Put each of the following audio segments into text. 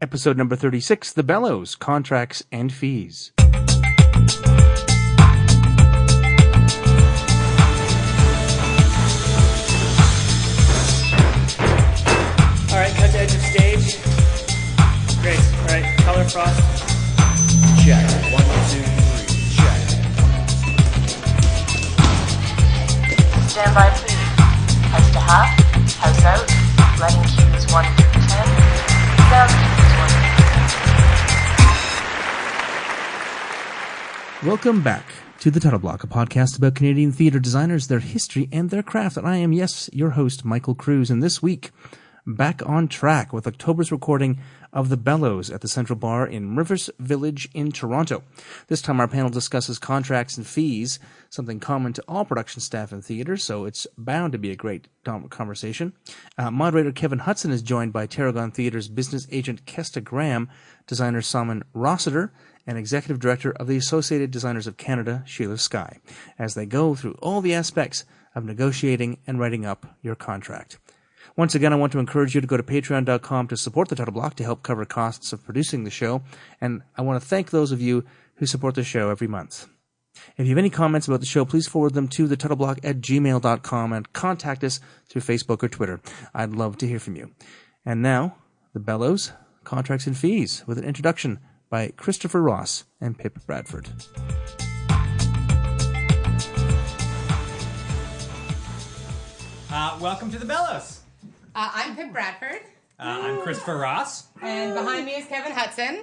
Episode number 36, The Bellows, Contracts and Fees. All right, cut to edge of stage. Great. All right, color frost. Check. 1, 2, 3. Check. Stand by, please. House to half, house out, lighting cues 1 through 10, sound cues 1 through 10. Welcome back to The Title Block, a podcast about Canadian theatre designers, their history, and their craft. And I am, yes, your host, Michael Cruz. And this week, back on track with October's recording of The Bellows at the Central Bar in Mirvish Village in Toronto. This time our panel discusses contracts and fees, something common to all production staff in theatre, so it's bound to be a great conversation. Moderator Kevin Hutson is joined by Tarragon Theatre's business agent Kesta Graham, designer Simon Rossiter, and executive director of the Associated Designers of Canada, Shiela Skye, as they go through all the aspects of negotiating and writing up your contract. Once again, I want to encourage you to go to patreon.com to support the Title Block to help cover costs of producing the show, and I want to thank those of you who support the show every month. If you have any comments about the show, please forward them to thetitleBlock@gmail.com and contact us through Facebook or Twitter. I'd love to hear from you. And now, The Bellows, Contracts and Fees, with an introduction by Christopher Ross and Pip Bradford. Welcome to The Bellows. I'm Pip Bradford. I'm Christopher Ross. And behind me is Kevin Hutson.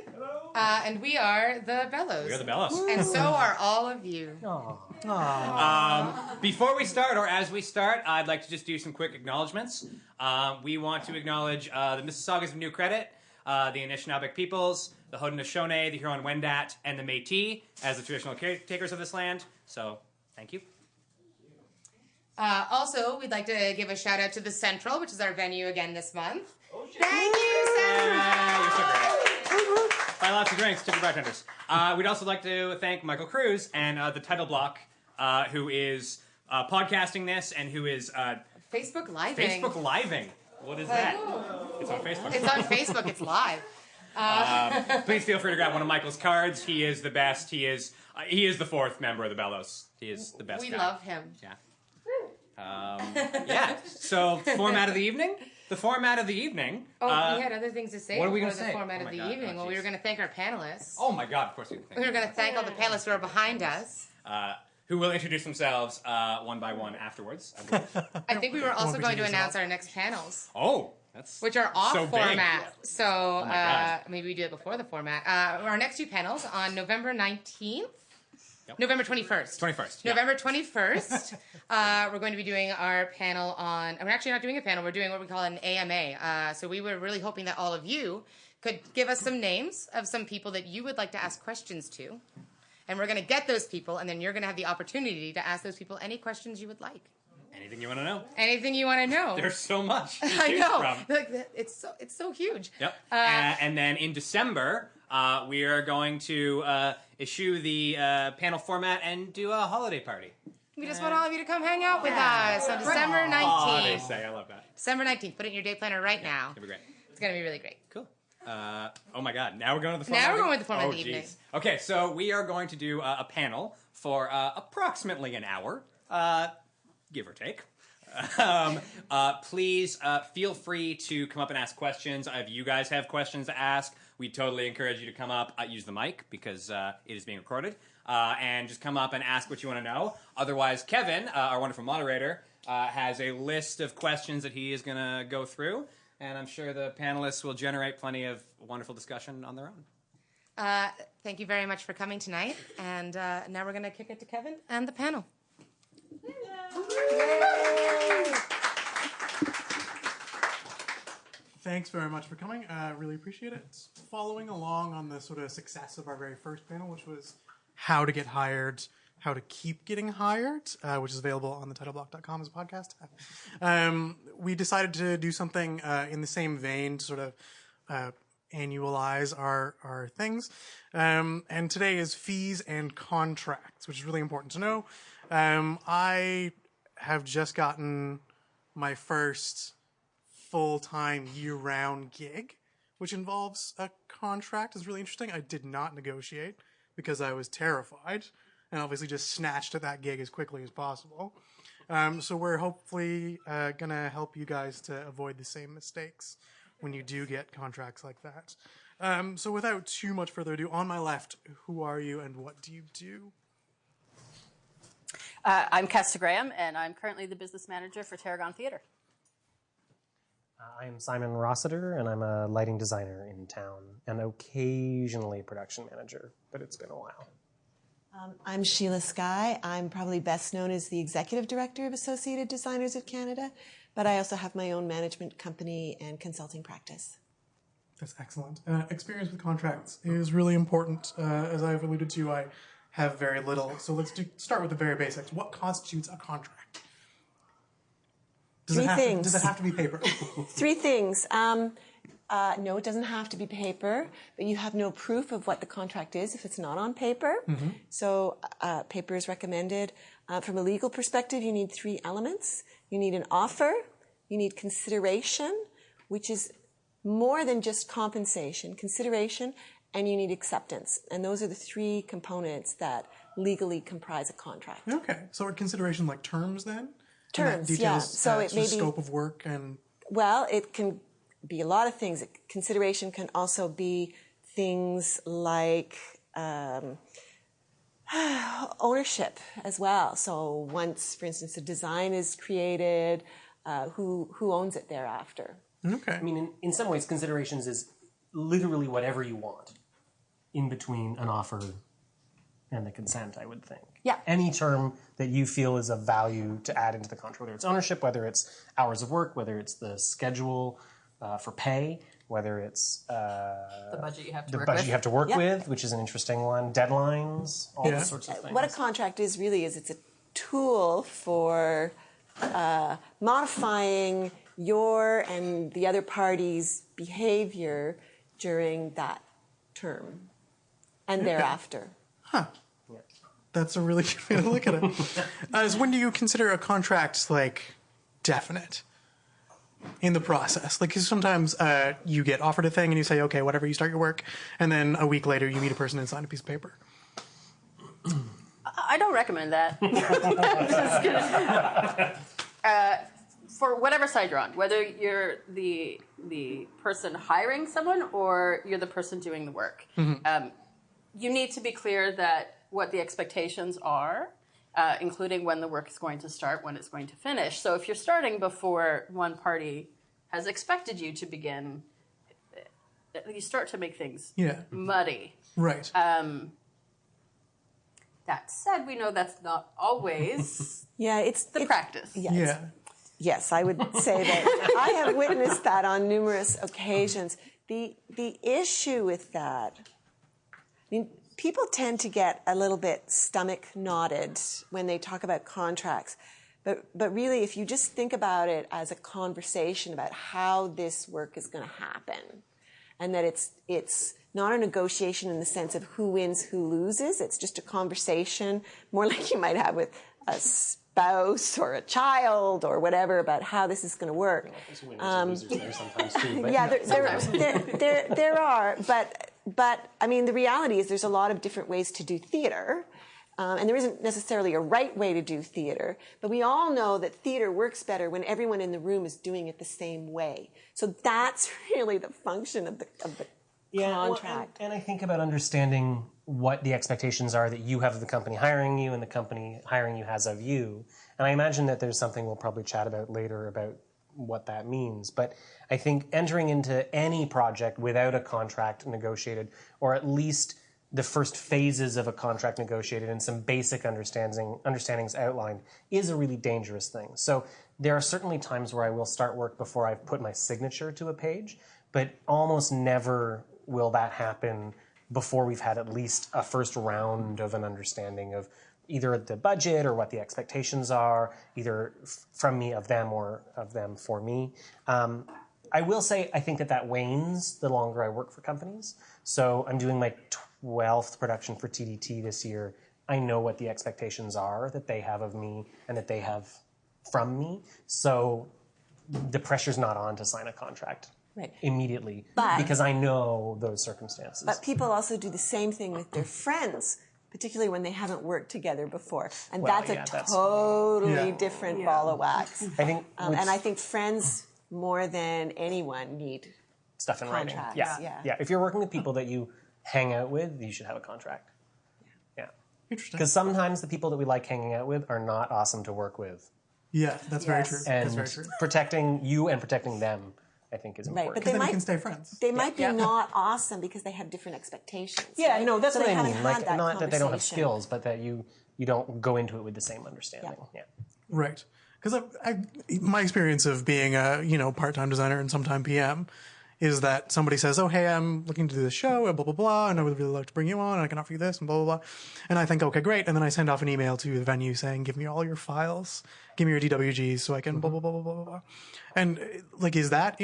And we are the Bellows. We are The Bellows. And so are all of you. Before we start, or as we start, I'd like to just do some quick acknowledgements. We want to acknowledge the Mississaugas of New Credit, the Anishinaabeg peoples, the Haudenosaunee, the Huron-Wendat, and the Métis as the traditional caretakers of this land. So, thank you. Also, we'd like to give a shout out to the Central, which is our venue again this month. Thank you, Central! You're so great. Buy lots of drinks, tip your bartenders. We'd also like to thank Michael Cruz and the Title Block, who is podcasting this and who is Facebook Living. Facebook Living. What is that? It's on Facebook. It's on Facebook. It's live. Please feel free to grab one of Michael's cards. He is the best. He is the fourth member of the Bellows. He is the best. We guy. love him. Yeah. Yeah. So, format of the evening. The format of the evening. Oh, we had other things to say. What are we going gonna to say? The format of the evening. Well, we were going to thank our panelists. Oh my God! Of course we We were going to thank all the panelists who are behind us. Who will introduce themselves one by one afterwards. I think we were also going to announce our next panels. Oh, that's which are off so format. Big. So maybe we do it before the format. Our next two panels on November 19th. Yep. November 21st. 21st. November 21st. We're going to be doing our panel on... We're actually not doing a panel. We're doing what we call an AMA. So we were really hoping that all of you could give us some names of some people that you would like to ask questions to. And we're going to get those people, and then you're going to have the opportunity to ask those people any questions you would like. Anything you want to know. Anything you want to know. There's so much. I know. It's so huge. Yep. And then in December, we are going to issue the panel format and do a holiday party. We just want all of you to come hang out with us on December 19th. Holiday say, I love that. December 19th. Put it in your day planner right now. It'll be great. It's going to be really great. Cool. Oh my God! Now we're going to the format. Now we're going with the format of the evening. Okay, so we are going to do a panel for approximately an hour, give or take. Please feel free to come up and ask questions. If you guys have questions to ask, we totally encourage you to come up, use the mic because it is being recorded, and just come up and ask what you want to know. Otherwise, Kevin, our wonderful moderator, has a list of questions that he is going to go through. And I'm sure the panelists will generate plenty of wonderful discussion on their own. Thank you very much for coming tonight. And now we're going to kick it to Kevin and the panel. Yay! Thanks very much for coming. Really appreciate it. It's following along on the sort of success of our very first panel, which was how to get hired, how to keep getting hired, which is available on thetitleBlock.com as a podcast. We decided to do something in the same vein to sort of annualize our things. And today is fees and contracts, which is really important to know. I have just gotten my first full-time year-round gig, which involves a contract, is really interesting. I did not negotiate because I was terrified and obviously just snatched at that gig as quickly as possible. So we're hopefully going to help you guys to avoid the same mistakes when you do get contracts like that. So without too much further ado, on my left, who are you and what do you do? I'm Kesta Graham, and I'm currently the business manager for Tarragon Theatre. I'm Simon Rossiter, and I'm a lighting designer in town, and occasionally production manager, but it's been a while. I'm Shiela Skye. I'm probably best known as the Executive Director of Associated Designers of Canada, but I also have my own management company and consulting practice. That's excellent. Experience with contracts is really important. As I've alluded to, I have very little. So let's start with the very basics. What constitutes a contract? Does it have to be paper? 3 things. No, it doesn't have to be paper, but you have no proof of what the contract is if it's not on paper. Mm-hmm. So paper is recommended. From a legal perspective, you need 3 elements. You need an offer, you need consideration, which is more than just compensation, consideration, and you need acceptance. And those are the 3 components that legally comprise a contract. Okay. So are consideration like terms then? Terms, details, yeah. So it may be scope of work and... Well, it can be a lot of things. Consideration can also be things like ownership as well. So once, for instance, a design is created, who owns it thereafter? Okay. I mean, in some ways, considerations is literally whatever you want in between an offer and the consent, I would think. Yeah. Any term that you feel is of value to add into the contract, whether it's ownership, whether it's hours of work, whether it's the schedule for pay, whether it's The budget you have to the work budget with. you have to work with, which is an interesting one, deadlines, all those sorts of things. What a contract is really is it's a tool for modifying your and the other party's behavior during that term and thereafter. Huh. That's a really good way to look at it. So when do you consider a contract, like, definite in the process? Like, 'cause sometimes you get offered a thing and you say, okay, whatever, you start your work, and then a week later you meet a person and sign a piece of paper. I don't recommend that. For whatever side you're on, whether you're the person hiring someone or you're the person doing the work, you need to be clear that what the expectations are, including when the work is going to start, when it's going to finish. So if you're starting before one party has expected you to begin, you start to make things muddy. Right. That said, we know that's not always It's the practice. Yes, I would say that I have witnessed that on numerous occasions. The issue with that, I mean, people tend to get a little bit stomach knotted when they talk about contracts. But really, if you just think about it as a conversation about how this work is going to happen, and that it's not a negotiation in the sense of who wins, who loses. It's just a conversation, more like you might have with a spouse or a child or whatever about how this is going to work. There's winners and losers there sometimes too. But There are, but I mean, the reality is there's a lot of different ways to do theater. And there isn't necessarily a right way to do theater, but we all know that theater works better when everyone in the room is doing it the same way. So that's really the function of the contract. Well, and I think about understanding what the expectations are that you have of the company hiring you and the company hiring you has of you. And I imagine that there's something we'll probably chat about later about what that means. But I think entering into any project without a contract negotiated, or at least the first phases of a contract negotiated and some basic understandings outlined, is a really dangerous thing. So there are certainly times where I will start work before I've put my signature to a page, but almost never will that happen before we've had at least a first round of an understanding of either the budget or what the expectations are, either from me of them or of them for me. I will say I think that wanes the longer I work for companies. So I'm doing my 12th production for TDT this year. I know what the expectations are that they have of me and that they have from me. So the pressure's not on to sign a contract Right. immediately But- because I know those circumstances. But people also do the same thing with their friends, particularly when they haven't worked together before. And Well, that's yeah, a that's- totally different ball of wax. I think And I think friends, more than anyone, need stuff in writing. contracts, Yeah. yeah. If you're working with people that you hang out with, you should have a contract. Yeah. Interesting. Because sometimes the people that we like hanging out with are not awesome to work with. Yeah, that's very true. And That's very true. protecting you and protecting them, I think, is Right, important. but Then they you might can stay friends. they might be not awesome because they have different expectations. Yeah, right? no, that's So what they I haven't mean. had Like, that not that they don't have conversation. skills, but that you don't go into it with the same understanding. Yeah. Right. Because my experience of being a part-time designer and sometime PM is that somebody says, "Oh, hey, I'm looking to do this show, and blah blah blah, and I would really like to bring you on, and I can offer you this, and blah blah blah," and I think, "Okay, great," and then I send off an email to the venue saying, "Give me all your files, give me your DWGs, so I can blah blah blah blah blah blah," and like, is that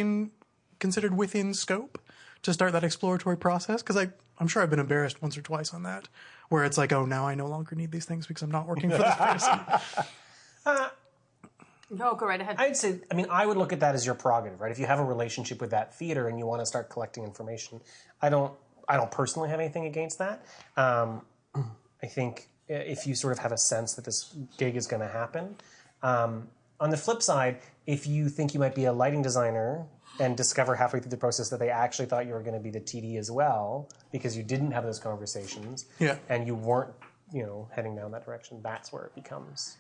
considered within scope to start that exploratory process? Because I'm sure I've been embarrassed once or twice on that, where it's like, "Oh, now I no longer need these things because I'm not working for this person." No, go right ahead. I'd say, I would look at that as your prerogative, right? If you have a relationship with that theater and you want to start collecting information, I don't personally have anything against that. I think if you sort of have a sense that this gig is going to happen. On the flip side, if you think you might be a lighting designer and discover halfway through the process that they actually thought you were going to be the TD as well because you didn't have those conversations and you weren't, heading down that direction, that's where it becomes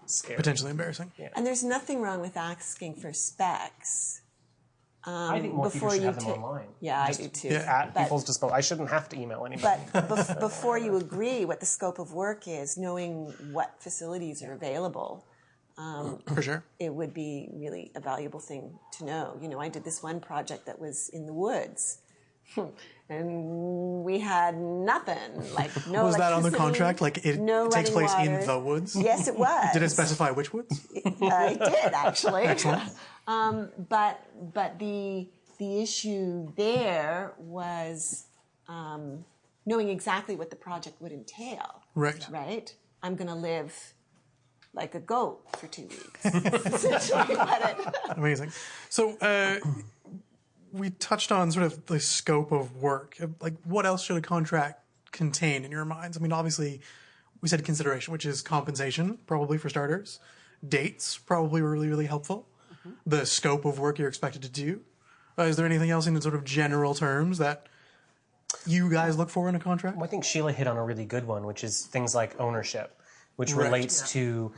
scary. Potentially embarrassing. Yeah. And there's nothing wrong with asking for specs. I think more people should have them online. Yeah, Just I do too. At But- people's disposal. I shouldn't have to email anybody. But before you agree what the scope of work is, knowing what facilities are available, For sure. it would be really a valuable thing to know. I did this one project that was in the woods, and we had nothing. Like no. Was that on the electricity, contract? Like it no takes running place in water. the woods? Yes, it was. Did it specify which woods? It did actually. Excellent. But the issue there was knowing exactly what the project would entail. Right. Right. I'm going to live like a goat for 2 weeks. Essentially what it. Amazing. So we touched on sort of the scope of work. Like, what else should a contract contain in your minds? Obviously, we said consideration, which is compensation, probably for starters. Dates, probably really, really helpful. Mm-hmm. The scope of work you're expected to do. Is there anything else in sort of general terms that you guys look for in a contract? Well, I think Sheila hit on a really good one, which is things like ownership, which Right. relates to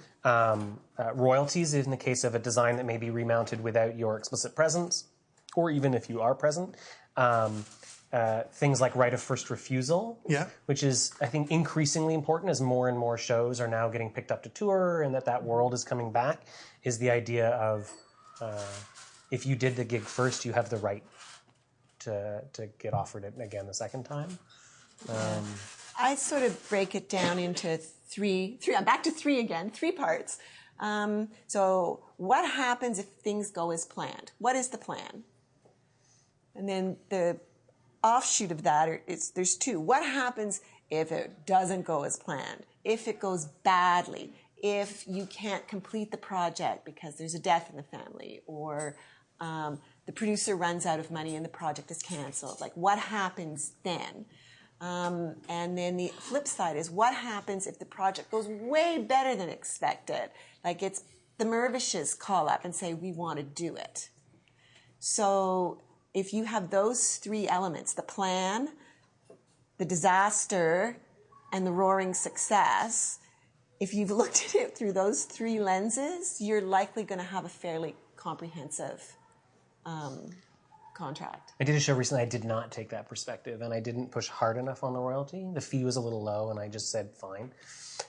royalties in the case of a design that may be remounted without your explicit presence, or even if you are present. Things like right of first refusal, which is, I think, increasingly important as more and more shows are now getting picked up to tour and that world is coming back, is the idea of if you did the gig first, you have the right to get offered it again the second time. I sort of break it down into three. I'm back to three again, 3 parts. So what happens if things go as planned? What is the plan? And then the offshoot of that is there's 2. What happens if it doesn't go as planned? If it goes badly? If you can't complete the project because there's a death in the family, or the producer runs out of money and the project is canceled? Like, what happens then? And then the flip side is what happens if the project goes way better than expected? Like, it's the Mirvishes call up and say, we want to do it. So if you have those 3 elements, the plan, the disaster, and the roaring success, if you've looked at it through those 3 lenses, you're likely going to have a fairly comprehensive contract. I did a show recently, I did not take that perspective, and I didn't push hard enough on the royalty. The fee was a little low, and I just said, fine.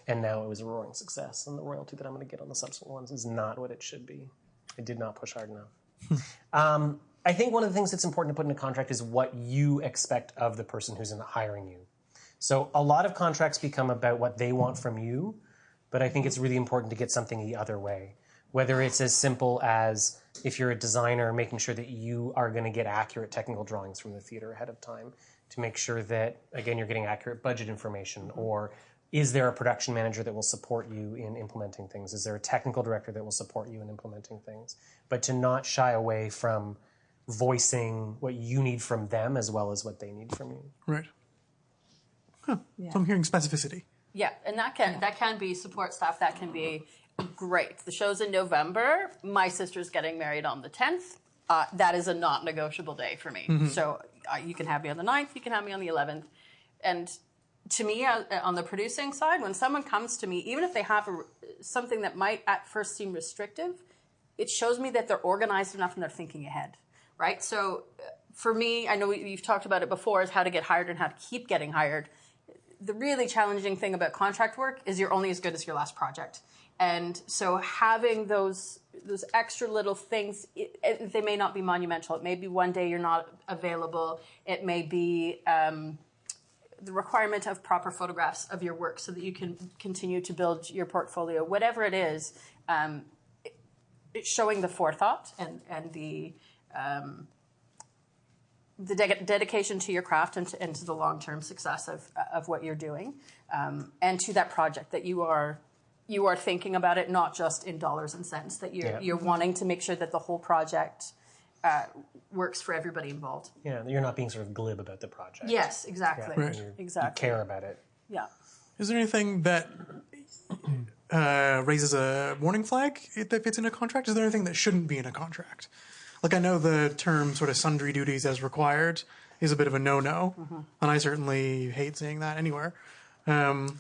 And now it was a roaring success, and the royalty that I'm going to get on the subsequent ones is not what it should be. I did not push hard enough. I think one of the things that's important to put in a contract is what you expect of the person who's hiring you. So a lot of contracts become about what they want from you, but I think it's really important to get something the other way. Whether it's as simple as, if you're a designer, making sure that you are going to get accurate technical drawings from the theater ahead of time to make sure that, again, you're getting accurate budget information, or is there a production manager that will support you in implementing things? Is there a technical director that will support you in implementing things? But to not shy away from voicing what you need from them as well as what they need from you. Right. Huh. So I'm hearing specificity. Yeah, and that can be support staff. That can be great. The show's in November. My sister's getting married on the 10th. That is a not negotiable day for me. So you can have me on the 9th. You can have me on the 11th. And to me, on the producing side, when someone comes to me, even if they have something that might at first seem restrictive, it shows me that they're organized enough and they're thinking ahead, right? So for me, I know you've talked about it before, is how to get hired and how to keep getting hired. The really challenging thing about contract work is you're only as good as your last project. And so having those extra little things, they may not be monumental. It may be one day you're not available. It may be the requirement of proper photographs of your work so that you can continue to build your portfolio. Whatever it is, it's showing the forethought and the dedication to your craft and to the long-term success of what you're doing, and to that project that you are thinking about it, not just in dollars and cents, that you're wanting to make sure that the whole project works for everybody involved. Yeah, you're not being sort of glib about the project. Yes, exactly. Right. Exactly. You care about it. Yeah. Is there anything that raises a warning flag that fits in a contract? Is there anything that shouldn't be in a contract? Like, I know the term sort of sundry duties as required is a bit of a no-no, and I certainly hate seeing that anywhere. Though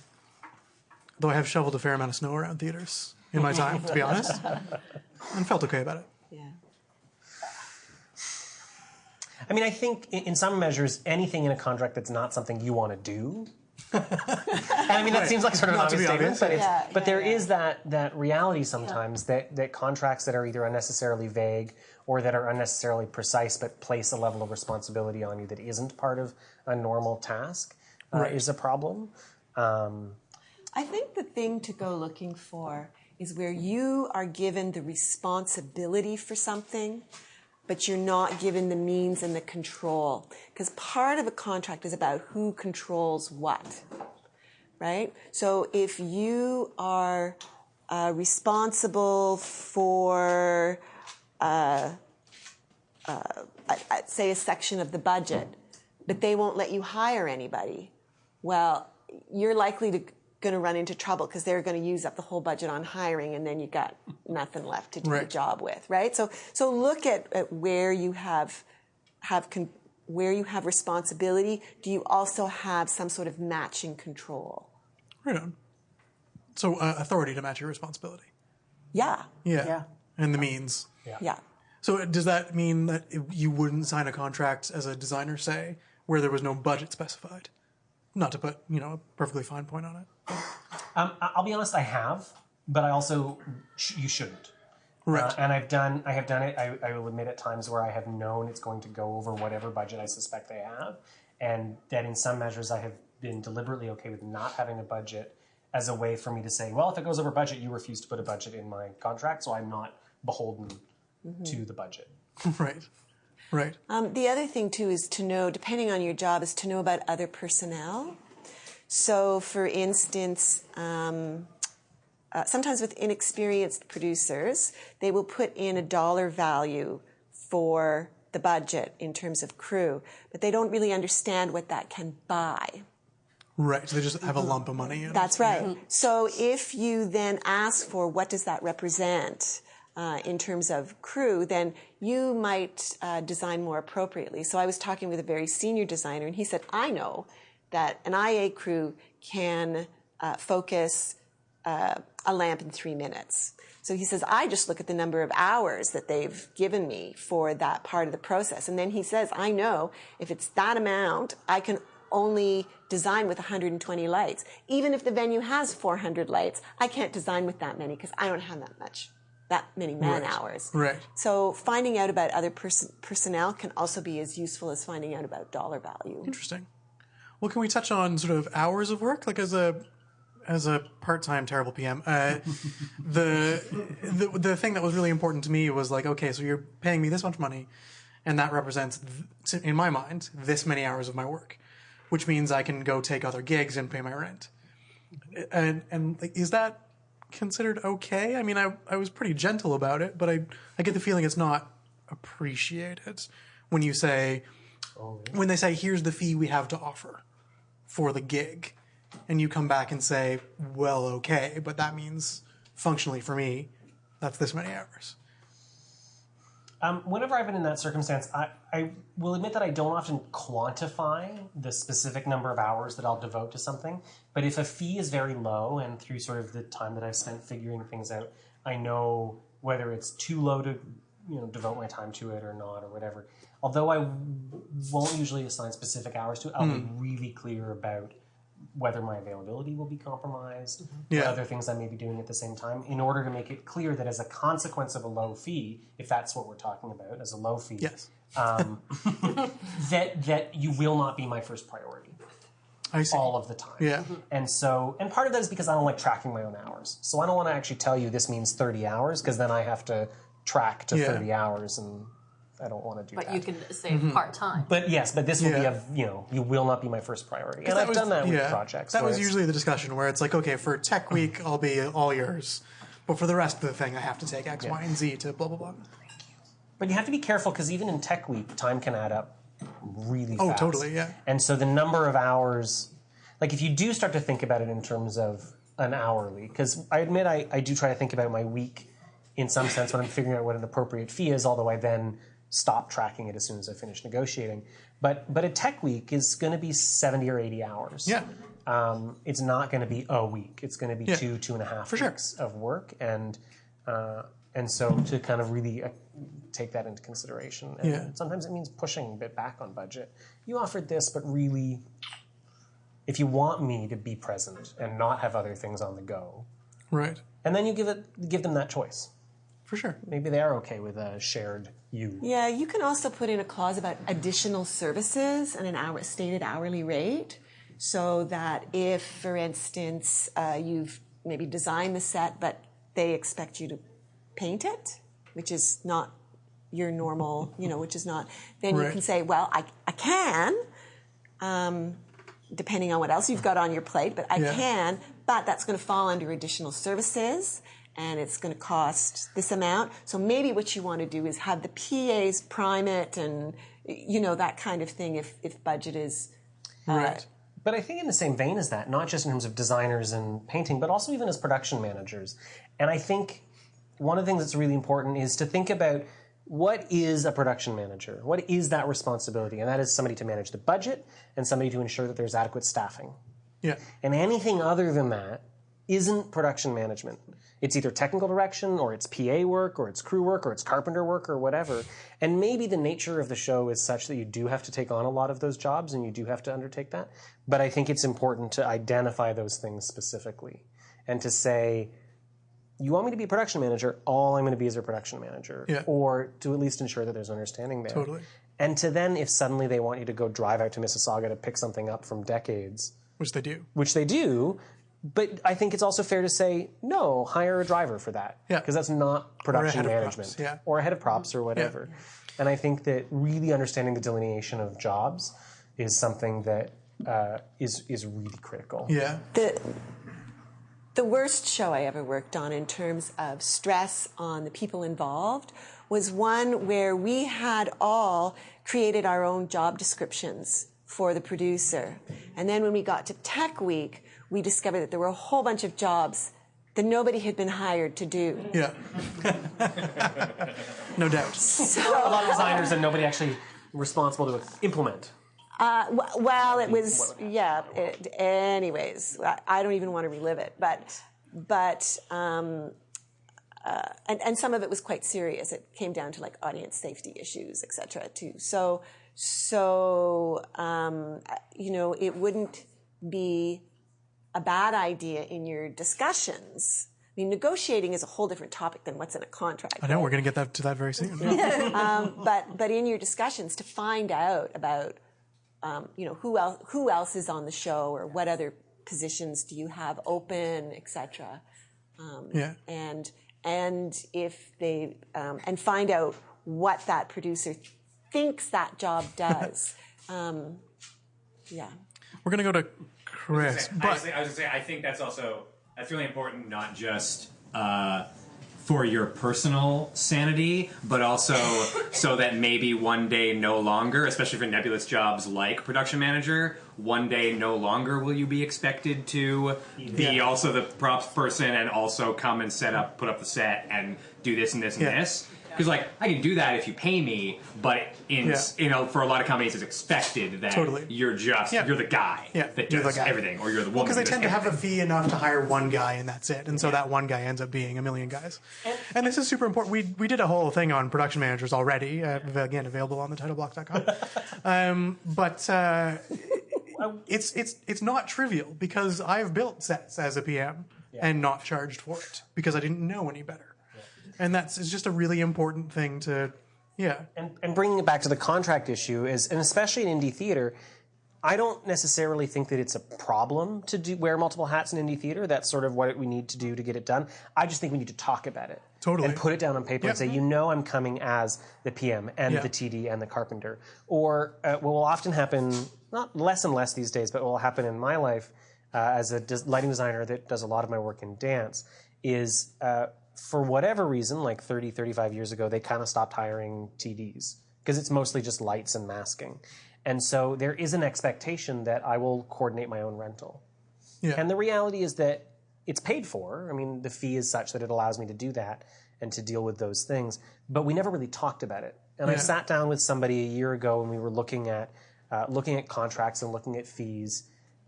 I have shoveled a fair amount of snow around theaters in my time, to be honest, and felt okay about it. Yeah. I mean, I think in some measures, anything in a contract that's not something you want to do. And I mean, that seems like sort of an obvious statement, but there is that reality sometimes that contracts that are either unnecessarily vague or that are unnecessarily precise but place a level of responsibility on you that isn't part of a normal task is a problem. I think the thing to go looking for is where you are given the responsibility for something, but you're not given the means and the control. Because part of a contract is about who controls what, right? So if you are responsible for, say, a section of the budget, but they won't let you hire anybody, well, you're likely going to run into trouble because they're going to use up the whole budget on hiring, and then you got nothing left to do the job with, right? So look at where you have where you have responsibility. Do you also have some sort of matching control? Right on. So authority to match your responsibility. Yeah. And the means. Yeah. So does that mean that you wouldn't sign a contract as a designer, say, where there was no budget specified? Not to put, a perfectly fine point on it. I'll be honest, I have, but I also you shouldn't. Right. And I have done it. I will admit at times where I have known it's going to go over whatever budget I suspect they have, and that in some measures I have been deliberately okay with not having a budget as a way for me to say, well, if it goes over budget, you refuse to put a budget in my contract, so I'm not beholden to the budget. Right. Right. The other thing, too, is to know, depending on your job, is to know about other personnel. So, for instance, sometimes with inexperienced producers, they will put in a dollar value for the budget in terms of crew, but they don't really understand what that can buy. Right, so they just have a lump of money. That's right. So if you then ask for what does that represent in terms of crew, then you might design more appropriately. So I was talking with a very senior designer, and he said, I know that an IA crew can focus a lamp in 3 minutes. So he says, I just look at the number of hours that they've given me for that part of the process. And then he says, I know if it's that amount, I can only design with 120 lights. Even if the venue has 400 lights, I can't design with that many because I don't have that many man hours. Right. So finding out about other personnel can also be as useful as finding out about dollar value. Interesting. Well, can we touch on sort of hours of work, like as a part-time terrible PM? The thing that was really important to me was like, okay, so you're paying me this much money, and that represents, in my mind, this many hours of my work, which means I can go take other gigs and pay my rent. And like, is that considered okay? I mean, I was pretty gentle about it, but I get the feeling it's not appreciate it when you say, when they say, here's the fee we have to offer for the gig, and you come back and say, well, okay, but that means functionally for me, that's this many hours. Whenever I've been in that circumstance, I will admit that I don't often quantify the specific number of hours that I'll devote to something. But if a fee is very low, and through sort of the time that I've spent figuring things out, I know whether it's too low to devote my time to it or not or whatever. Although I won't usually assign specific hours to it, I'll be really clear about whether my availability will be compromised, or other things I may be doing at the same time, in order to make it clear that as a consequence of a low fee, if that's what we're talking about, as a low fee, that you will not be my first priority. I see. All of the time. Yeah. And part of that is because I don't like tracking my own hours. So I don't want to actually tell you this means 30 hours, because then I have to track to 30 hours, and I don't want to do that. But you can say part-time. But yes, but this will be you will not be my first priority. And I've done that with projects. That was usually the discussion where it's like, okay, for Tech Week, I'll be all yours. But for the rest of the thing, I have to take X, Y, and Z to blah, blah, blah. But you have to be careful, because even in Tech Week, time can add up really fast. Oh, totally, yeah. And so the number of hours, like if you do start to think about it in terms of an hourly, because I admit I do try to think about my week in some sense when I'm figuring out what an appropriate fee is, although I then stop tracking it as soon as I finish negotiating. But a Tech Week is going to be 70 or 80 hours. Yeah. It's not going to be a week. It's going to be 2.5 weeks of work. And so to kind of really take that into consideration. And sometimes it means pushing a bit back on budget. You offered this, but really, if you want me to be present and not have other things on the go. Right. And then you give them that choice. For sure. Maybe they are okay with a shared you. Yeah, you can also put in a clause about additional services and a stated hourly rate, so that if, for instance, you've maybe designed the set, but they expect you to paint it, which is not your normal, which is not, then you can say, well, I can, depending on what else you've got on your plate, but I can, but that's going to fall under additional services, and it's going to cost this amount. So maybe what you want to do is have the PAs prime it, and that kind of thing if budget is right. But I think in the same vein as that, not just in terms of designers and painting, but also even as production managers. And I think one of the things that's really important is to think about what is a production manager? What is that responsibility? And that is somebody to manage the budget and somebody to ensure that there's adequate staffing. Yeah. And anything other than that isn't production management. It's either technical direction, or it's PA work, or it's crew work, or it's carpenter work, or whatever. And maybe the nature of the show is such that you do have to take on a lot of those jobs, and you do have to undertake that. But I think it's important to identify those things specifically and to say, you want me to be a production manager, all I'm going to be is a production manager. Yeah. Or to at least ensure that there's understanding there. Totally. And to then, if suddenly they want you to go drive out to Mississauga to pick something up from decades. Which they do. But I think it's also fair to say, no, hire a driver for that. Yeah. Because that's not production management. Props, or a head of props or whatever. Yeah. And I think that really understanding the delineation of jobs is something that is really critical. Yeah. The worst show I ever worked on in terms of stress on the people involved was one where we had all created our own job descriptions for the producer. And then when we got to Tech Week, we discovered that there were a whole bunch of jobs that nobody had been hired to do. Yeah. No doubt. So, a lot of designers and nobody actually responsible to implement. Well, it was, anyways, I don't even want to relive it, but and some of it was quite serious. It came down to like audience safety issues, et cetera, too. So it wouldn't be a bad idea in your discussions. I mean, negotiating is a whole different topic than what's in a contract. I know, we're going to get to that very soon. But in your discussions, to find out about who else is on the show, or what other positions do you have open, etc. And if they and find out what that producer thinks that job does. We're going to go to Chris. I was going to say, I think that's really important, not just for your personal sanity, but also so that maybe one day no longer, especially for nebulous jobs like production manager, one day no longer will you be expected to be also the props person and also come and put up the set and do this and this and this. Because, like, I can do that if you pay me, but for a lot of companies, it's expected that you're the guy that does everything, or you're the woman. Because they tend to have a fee enough to hire one guy, and that's it. And so that one guy ends up being a million guys. And this is super important. We did a whole thing on production managers already, again, available on thetitleBlock.com. It's not trivial, because I've built sets as a PM and not charged for it, because I didn't know any better. And it's just a really important thing to, And bringing it back to the contract issue is, and especially in indie theater, I don't necessarily think that it's a problem to wear multiple hats in indie theater. That's sort of what we need to do to get it done. I just think we need to talk about it. Totally. And put it down on paper and say, I'm coming as the PM and the TD and the carpenter. Or what will often happen, not less and less these days, but what will happen in my life as a lighting designer that does a lot of my work in dance is... for whatever reason, like 30, 35 years ago, they kind of stopped hiring TDs because it's mostly just lights and masking. And so there is an expectation that I will coordinate my own rental. Yeah. And the reality is that it's paid for. I mean, the fee is such that it allows me to do that and to deal with those things. But we never really talked about it. And I sat down with somebody a year ago and we were looking at contracts and looking at fees.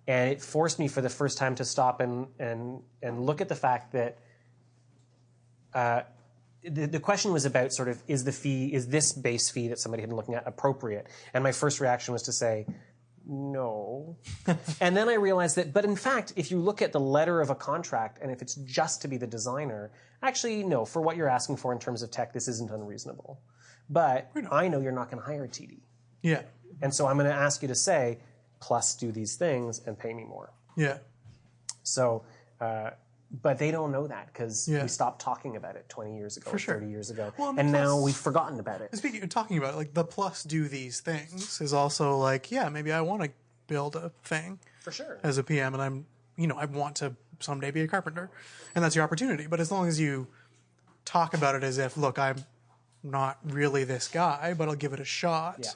And it forced me for the first time to stop and look at the fact that the question was about sort of, is this base fee that somebody had been looking at appropriate? And my first reaction was to say, no. And then I realized that, but in fact, if you look at the letter of a contract, and if it's just to be the designer, actually, no, for what you're asking for in terms of tech, this isn't unreasonable. But I know you're not going to hire a TD. Yeah. And so I'm going to ask you to say, plus do these things and pay me more. Yeah. So, but they don't know that because we stopped talking about it 20 years ago, 30 years ago. Well, and now we've forgotten about it. Speaking of talking about it, like the plus do these things is also like, maybe I want to build a thing. For sure. As a PM, and I want to someday be a carpenter. And that's your opportunity. But as long as you talk about it as if, look, I'm not really this guy, but I'll give it a shot. Yeah.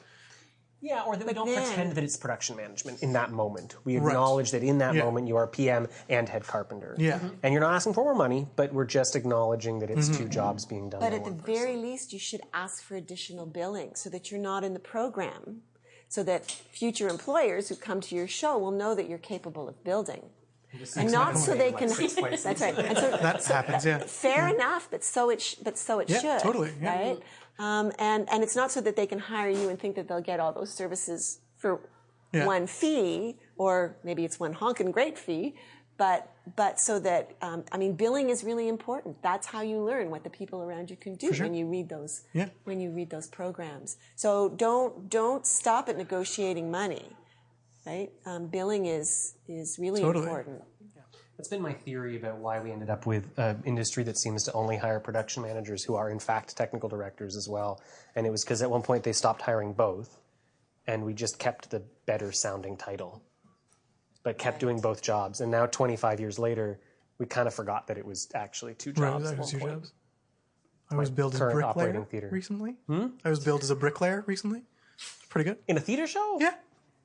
Yeah, or that we don't pretend that it's production management in that moment. We acknowledge that in that moment you are PM and head carpenter. Yeah. And you're not asking for more money, but we're just acknowledging that it's two jobs being done by one person. But at the very least, you should ask for additional billing so that you're not in the program, so that future employers who come to your show will know that you're capable of building. And not so they can. That's right. And so, that happens. Yeah. Fair enough, but so it should. Totally. Yeah. Right. And it's not so that they can hire you and think that they'll get all those services for one fee, or maybe it's one honkin' great fee, but so that billing is really important. That's how you learn what the people around you can do when you read those when you read those programs. So don't stop at negotiating money. Right? Billing is really important. That's been my theory about why we ended up with an industry that seems to only hire production managers who are in fact technical directors as well. And it was because at one point they stopped hiring both, and we just kept the better sounding title, but kept doing both jobs. And now 25 years later, we kind of forgot that it was actually two jobs. Right, it was two jobs. I was billed as a bricklayer recently. I was billed as a bricklayer recently. Pretty good. In a theater show? Yeah.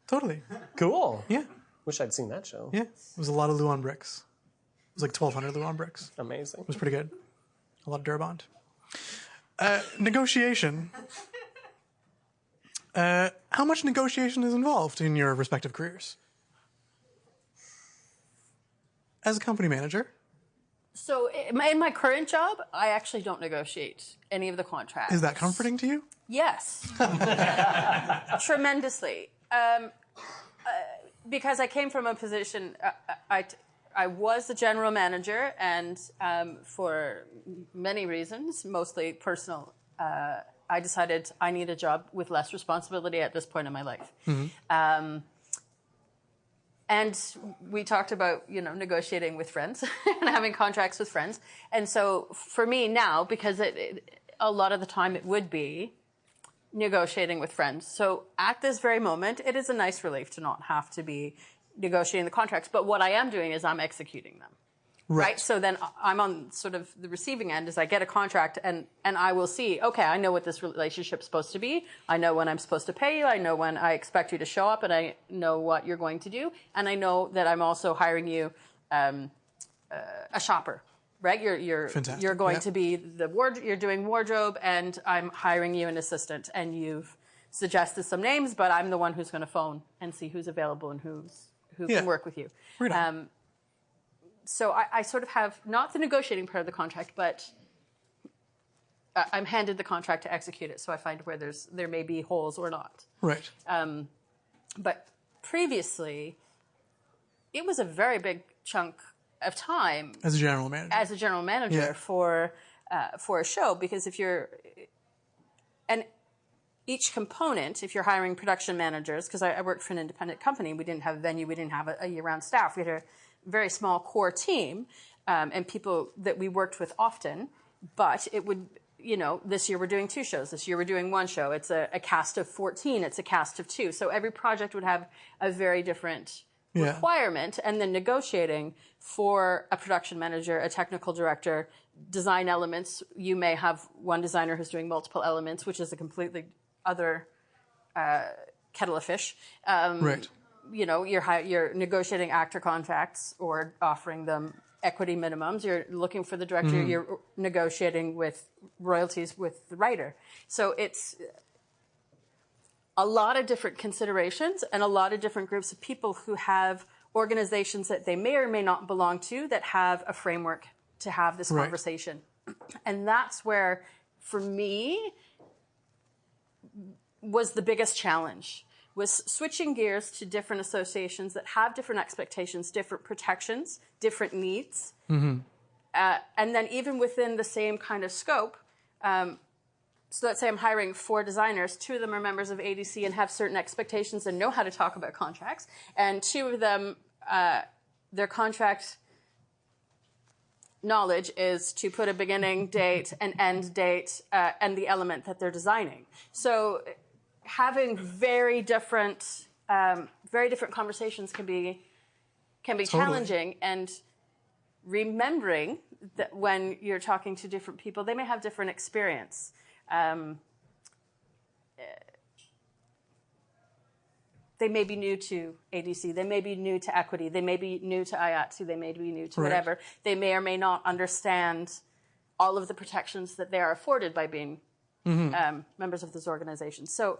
Totally. Cool. Yeah. Wish I'd seen that show. Yeah. It was a lot of Luan bricks. It was like 1,200 Luan bricks. Amazing. It was pretty good. A lot of Durabond. Negotiation. How much negotiation is involved in your respective careers? As a company manager? So in my current job, I actually don't negotiate any of the contracts. Is that comforting to you? Yes. Tremendously. Because I came from a position, I was the general manager, and for many reasons, mostly personal, I decided I need a job with less responsibility at this point in my life. Mm-hmm. And we talked about, negotiating with friends and having contracts with friends. And so for me now, because a lot of the time it would be negotiating with friends. So at this very moment, it is a nice relief to not have to be negotiating the contracts. But what I am doing is I'm executing them. right? So then I'm on sort of the receiving end as I get a contract and I will see, okay, I know what this relationship's supposed to be. I know when I'm supposed to pay you. I know when I expect you to show up, and I know what you're going to do. And I know that I'm also hiring you a shopper, right? You're going to be you're doing wardrobe, and I'm hiring you an assistant, and you've suggested some names, but I'm the one who's going to phone and see who's available and who can work with you. Right. So I sort of have not the negotiating part of the contract, but I'm handed the contract to execute it. So I find where there may be holes or not. Right. But previously, it was a very big chunk of time as a general manager. For a show, because each component, if you're hiring production managers, because I worked for an independent company, we didn't have a venue, we didn't have a year-round staff. We had a very small core team and people that we worked with often, but it would, this year we're doing 2 shows. This year we're doing 1 show. It's a cast of 14. It's a cast of 2. So every project would have a very different requirement, and then negotiating for a production manager, a technical director, design elements. You may have one designer who's doing multiple elements, which is a completely other kettle of fish. Right. You're negotiating actor contracts or offering them equity minimums. You're looking for the director. You're negotiating with royalties with the writer. So it's a lot of different considerations and a lot of different groups of people who have organizations that they may or may not belong to that have a framework to have this conversation. And that's where, for me, was the biggest challenge, was switching gears to different associations that have different expectations, different protections, different needs. And then even within the same kind of scope, so let's say I'm hiring 4 designers. 2 of them are members of ADC and have certain expectations and know how to talk about contracts. And 2 of them, their contract knowledge is to put a beginning date, an end date, and the element that they're designing. So having very different conversations can be challenging, and remembering that when you're talking to different people, they may have different experience. They may be new to ADC, they may be new to equity, they may be new to IATSE, they may be new to whatever. They may or may not understand all of the protections that they are afforded by being members of this organization. So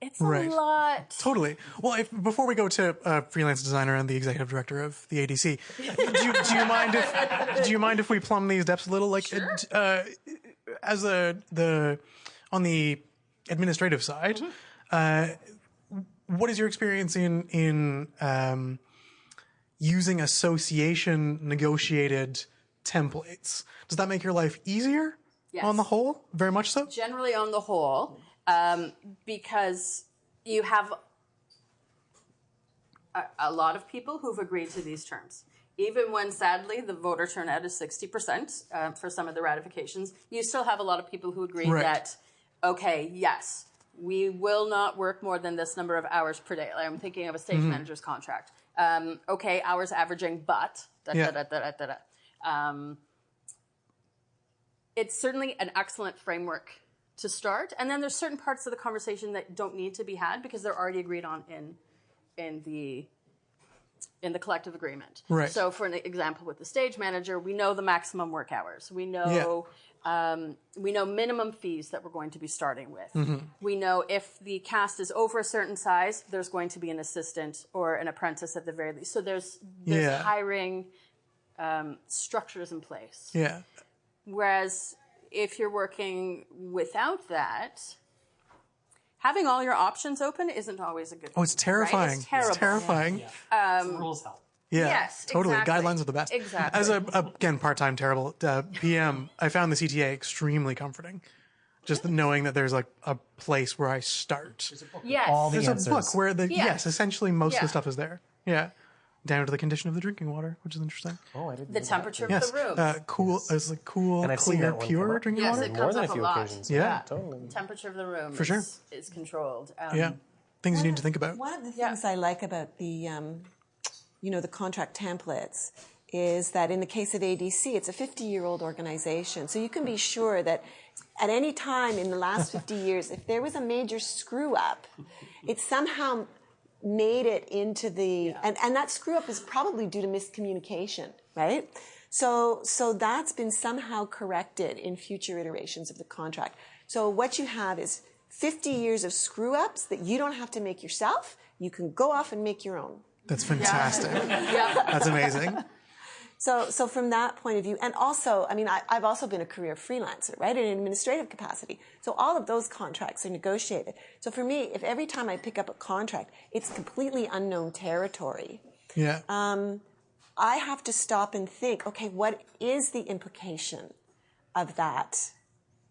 it's a lot. Totally. Well, before we go to freelance designer and the executive director of the ADC, do you mind if we plumb these depths a little? Like, sure. As on the administrative side, what is your experience in using association negotiated templates? Does that make your life easier? Yes. On the whole? Very much so? Generally on the whole, because you have a lot of people who've agreed to these terms. Even when, sadly, the voter turnout is 60% for some of the ratifications, you still have a lot of people who agree that, okay, yes, we will not work more than this number of hours per day. I'm thinking of a stage manager's contract. Okay, hours averaging, but... It's certainly an excellent framework to start. And then there's certain parts of the conversation that don't need to be had because they're already agreed on in the collective agreement. Right. So for an example with the stage manager, we know the maximum work hours. We know minimum fees that we're going to be starting with. We know if the cast is over a certain size, there's going to be an assistant or an apprentice at the very least. So there's hiring structures in place. Yeah. Whereas if you're working without that, having all your options open isn't always a good thing. Oh, it's terrifying. Right? It's terrible. It's terrifying. Yeah. Rules help. Yeah, yes, totally. Exactly. Guidelines are the best. Exactly. As again, part-time terrible PM, I found the CTA extremely comforting. Just knowing that there's like a place where I start. There's a book. Yes. All the There's answers. a book where essentially most of Yeah. the stuff is there. Yeah. Down to the condition of the drinking water, which is interesting. Oh, I didn't The know temperature that. of the room. Cool. It's like cool, And I've seen clear, that one pure come up. drinking Yes, water. it More comes than a up a few lot. occasions. Yeah. Totally. Temperature of the room For sure. is controlled. Yeah. Things you need to think about. One of the things I like about the the contract templates is that in the case of ADC, it's a 50-year-old organization. So you can be sure that at any time in the last 50 years, if there was a major screw up, it somehow made it into the, and that screw up is probably due to miscommunication, right? So that's been somehow corrected in future iterations of the contract. So what you have is 50 years of screw ups that you don't have to make yourself. You can go off and make your own. That's fantastic. That's amazing. So from that point of view, and also, I mean, I've also been a career freelancer, right, in an administrative capacity. So all of those contracts are negotiated. So for me, if every time I pick up a contract, it's completely unknown territory, I have to stop and think, okay, what is the implication of that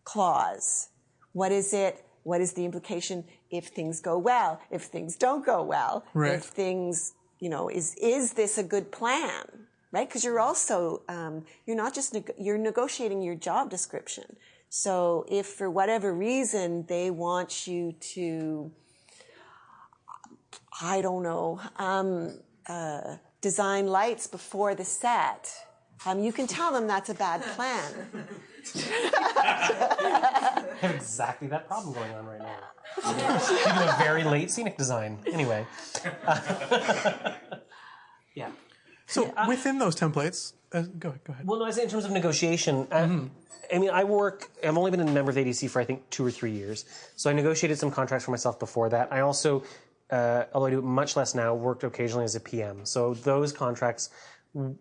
clause? What is it? What is the implication if things go well, if things don't go well, if things, is this a good plan? Right, because you're also you're not just you're negotiating your job description. So if for whatever reason they want you to, I don't know, design lights before the set, you can tell them that's a bad plan. I have exactly that problem going on right now. Even a very late scenic design. Anyway. Yeah. So within those templates, go ahead. Well, no, I say in terms of negotiation, I mean, I've only been a member of ADC for I think 2 or 3 years. So I negotiated some contracts for myself before that. I also, although I do it much less now, worked occasionally as a PM. So those contracts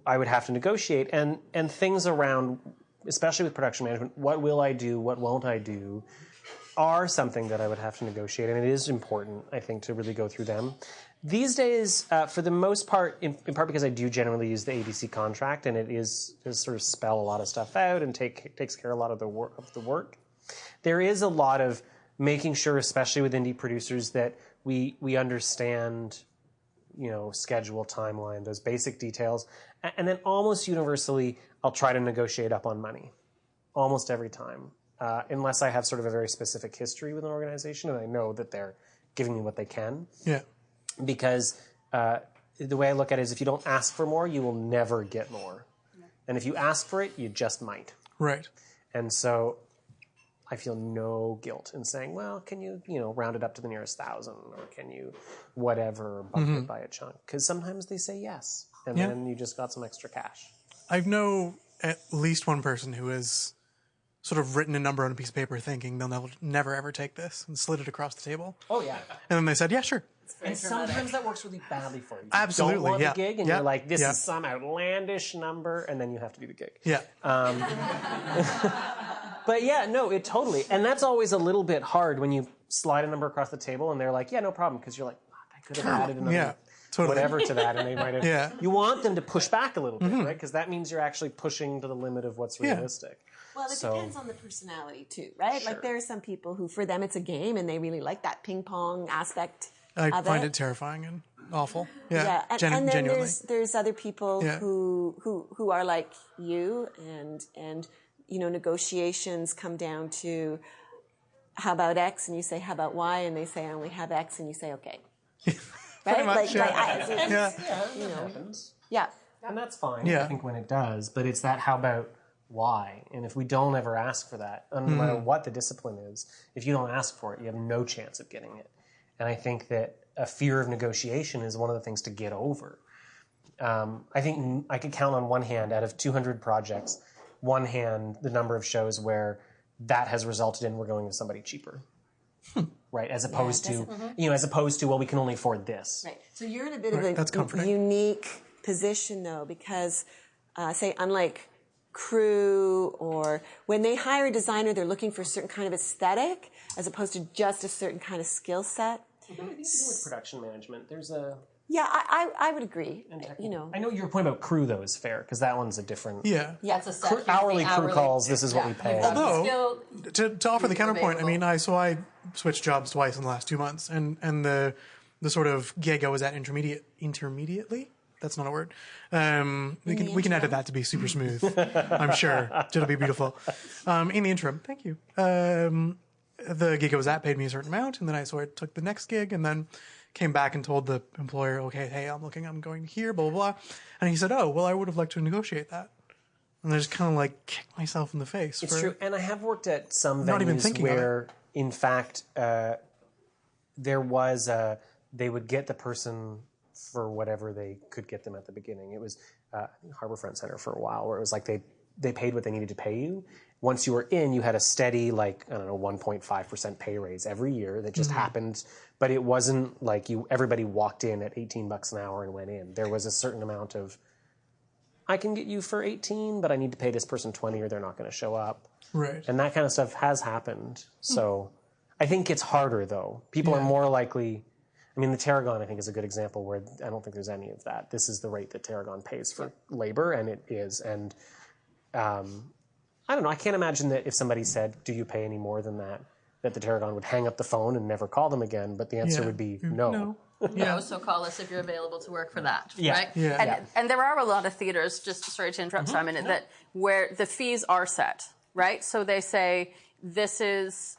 I would have to negotiate, and things around, especially with production management, what will I do, what won't I do, are something that I would have to negotiate, and it is important, I think, to really go through them. These days, for the most part, in part because I do generally use the ADC contract, and it does sort of spell a lot of stuff out and takes care of a lot of the work. There is a lot of making sure, especially with indie producers, that we understand, schedule, timeline, those basic details, and then almost universally, I'll try to negotiate up on money, almost every time, unless I have sort of a very specific history with an organization and I know that they're giving me what they can. Yeah. Because the way I look at it is if you don't ask for more, you will never get more. And if you ask for it, you just might. Right. And so I feel no guilt in saying, well, can you, round it up to the nearest 1,000, or can you whatever, bump it by a chunk? Because sometimes they say yes, and then you just got some extra cash. I know at least one person who has sort of written a number on a piece of paper thinking they'll never ever take this and slid it across the table. Oh, yeah. And then they said, yeah, sure. And sometimes that works really badly for you. Absolutely, You don't want the gig, and you're like, this Yeah. is some outlandish number, and then you have to do the gig. Yeah. But yeah, no, it totally. And that's always a little bit hard when you slide a number across the table, and they're like, yeah, no problem, because you're like, I could have added another whatever to that, and they might have. You want them to push back a little bit, right? Because that means you're actually pushing to the limit of what's realistic. Well, it depends on the personality too, right? Sure. Like there are some people who, for them, it's a game, and they really like that ping pong aspect. I find it terrifying and awful. Yeah, and then genuinely. there's other people who are like you, and negotiations come down to how about X, and you say how about Y, and they say I only have X, and you say okay. Right? Much, happens. Yeah. And that's fine, I think, when it does, but it's that how about why? And if we don't ever ask for that, no matter what the discipline is, if you don't ask for it, you have no chance of getting it. And I think that a fear of negotiation is one of the things to get over. I think I could count on one hand, out of 200 projects, one hand, the number of shows where that has resulted in we're going to somebody cheaper. Right, as opposed to well, we can only afford this. Right. So you're in a bit of a unique position, though, because say unlike crew, or when they hire a designer, they're looking for a certain kind of aesthetic as opposed to just a certain kind of skill set. With production management, there's a I would agree. I know your point about crew though is fair, because that one's a different. That's a set. Hourly crew calls. This is what we pay. Although to offer the counterpoint, I mean, I switched jobs twice in the last 2 months, and the sort of gig I was at intermediately. That's not a word. We can edit that to be super smooth. I'm sure it'll be beautiful. In the interim, thank you. The gig I was at paid me a certain amount, and then I took the next gig, and then came back and told the employer, okay, hey, I'm going here, blah, blah, blah. And he said, oh, well, I would have liked to negotiate that. And I just kind of like kicked myself in the face. It's true. And I have worked at some Not even venues thinking where, in fact, there was they would get the person for whatever they could get them at the beginning. It was Harbourfront Center for a while, where it was like they paid what they needed to pay you. Once you were in, you had a steady, like, I don't know, 1.5% pay raise every year that just happened. But it wasn't like everybody walked in at $18 an hour and went in. There was a certain amount of, I can get you for 18, but I need to pay this person 20 or they're not going to show up. Right. And that kind of stuff has happened. So I think it's harder, though. People are more likely. I mean, the Tarragon, I think, is a good example where I don't think there's any of that. This is the rate that Tarragon pays for labor, and it is. And I don't know. I can't imagine that if somebody said, do you pay any more than that, that the Tarragon would hang up the phone and never call them again. But the answer would be no. No, so call us if you're available to work for that, right? Yeah. And there are a lot of theaters, just sorry to interrupt, Simon, that where the fees are set, right? So they say this is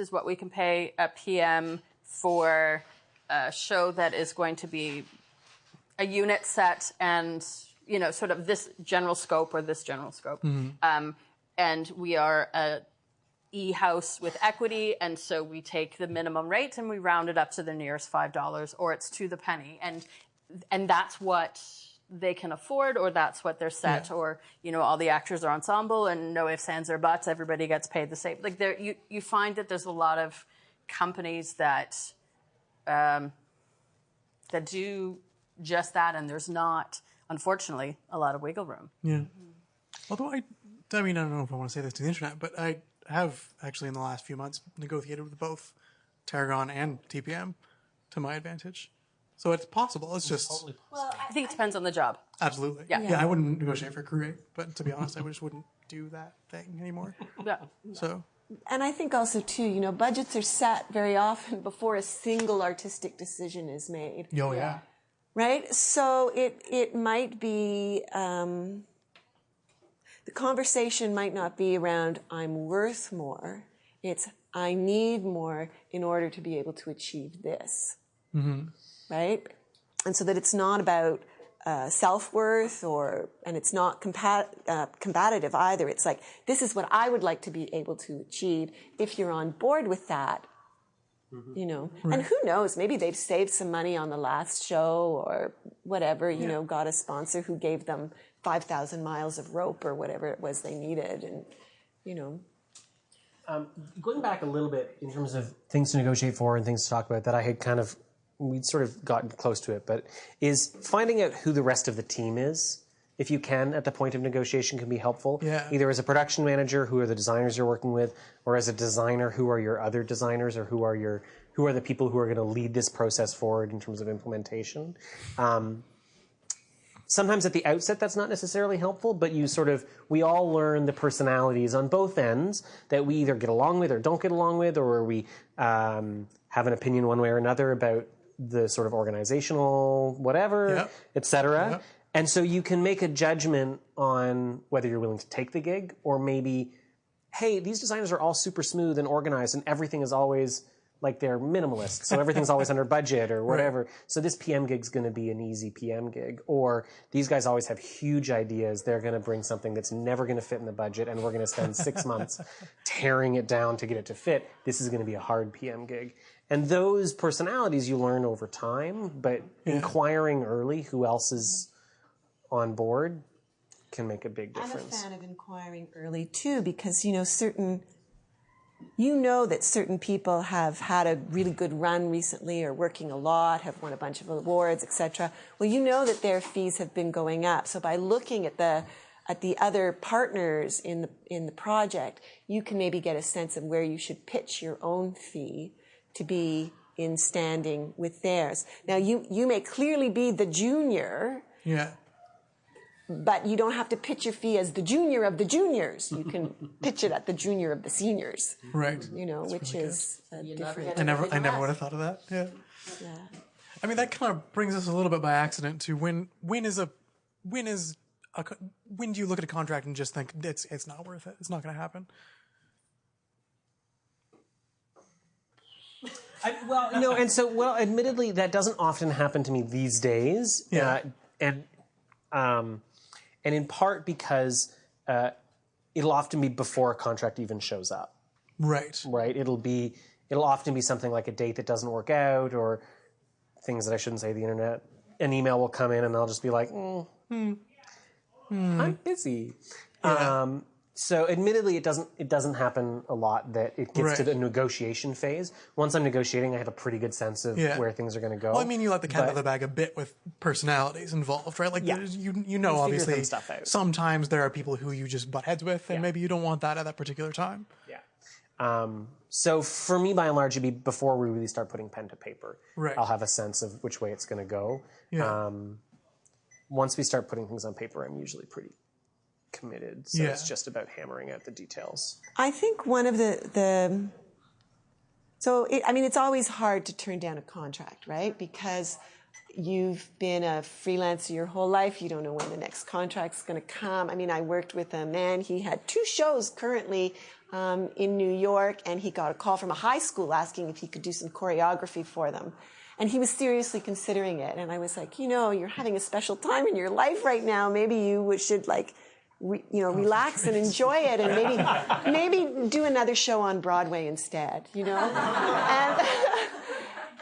what we can pay a PM for a show that is going to be a unit set and sort of this general scope or this general scope, and we are a E-house with equity, and so we take the minimum rate and we round it up to the nearest $5 or it's to the penny, and that's what they can afford, or that's what they're set, or all the actors are ensemble and no ifs, ands, or buts, everybody gets paid the same. Like you find that there's a lot of companies that do just that, and there's not, unfortunately, a lot of wiggle room. Yeah. Although I don't know if I want to say this to the internet, but I have actually in the last few months negotiated with both Tarragon and TPM to my advantage. So it's possible. It's just... Well, I think it depends on the job. Absolutely. Yeah, I wouldn't negotiate for crew rate, but to be honest, I just wouldn't do that thing anymore. Yeah. So... And I think also, too, budgets are set very often before a single artistic decision is made. Oh, yeah. Right? So it might be... the conversation might not be around, I'm worth more. It's, I need more in order to be able to achieve this. Right? And so that it's not about self-worth and it's not combative either. It's like, this is what I would like to be able to achieve. If you're on board with that, Right. And who knows, maybe they've saved some money on the last show or whatever, got a sponsor who gave them 5,000 miles of rope or whatever it was they needed. And, Going back a little bit in terms of things to negotiate for and things to talk about that I had we'd sort of gotten close to it, but is finding out who the rest of the team is, if you can, at the point of negotiation can be helpful. Yeah. Either as a production manager, who are the designers you're working with, or as a designer, who are your other designers, or who are the people who are going to lead this process forward in terms of implementation. Sometimes at the outset that's not necessarily helpful, but we all learn the personalities on both ends that we either get along with or don't get along with, or we have an opinion one way or another about the sort of organizational whatever, et cetera. Yep. And so you can make a judgment on whether you're willing to take the gig, or maybe, hey, these designers are all super smooth and organized and everything is always like they're minimalist, so everything's always under budget or whatever. Right. So this PM gig's going to be an easy PM gig. Or these guys always have huge ideas. They're going to bring something that's never going to fit in the budget, and we're going to spend 6 months tearing it down to get it to fit. This is going to be a hard PM gig. And those personalities you learn over time, but inquiring early who else is on board can make a big difference. I'm a fan of inquiring early too, because that certain people have had a really good run recently, or working a lot, have won a bunch of awards, etc. Well, that their fees have been going up. So by looking at the other partners in the project, you can maybe get a sense of where you should pitch your own fee to be in standing with theirs. Now, you may clearly be the junior. Yeah. But you don't have to pitch your fee as the junior of the juniors. You can pitch it at the junior of the seniors. Right. Which really is different. I never would have thought of that. Yeah. I mean, that kind of brings us a little bit by accident to when do you look at a contract and just think it's not worth it? It's not going to happen. Admittedly, that doesn't often happen to me these days. Yeah. And in part because it'll often be before a contract even shows up. Right. Right. It'll often be something like a date that doesn't work out, or things that I shouldn't say to the internet. An email will come in and I'll just be like, I'm busy. Yeah. So admittedly, it doesn't happen a lot that it gets to the negotiation phase. Once I'm negotiating, I have a pretty good sense of where things are going to go. Well, I mean, you let the cat out of the bag a bit with personalities involved, right? Like, you know, obviously, stuff out. Sometimes there are people who you just butt heads with, and maybe you don't want that at that particular time. Yeah. So for me, by and large, it'd be before we really start putting pen to paper. Right. I'll have a sense of which way it's going to go. Yeah. Once we start putting things on paper, I'm usually pretty committed. So it's just about hammering out the details. I think one of it's always hard to turn down a contract, right? Because you've been a freelancer your whole life. You don't know when the next contract's going to come. I mean, I worked with a man. He had 2 shows currently in New York, and he got a call from a high school asking if he could do some choreography for them. And he was seriously considering it. And I was like, you're having a special time in your life right now. Maybe you should relax and enjoy it, and maybe do another show on Broadway instead,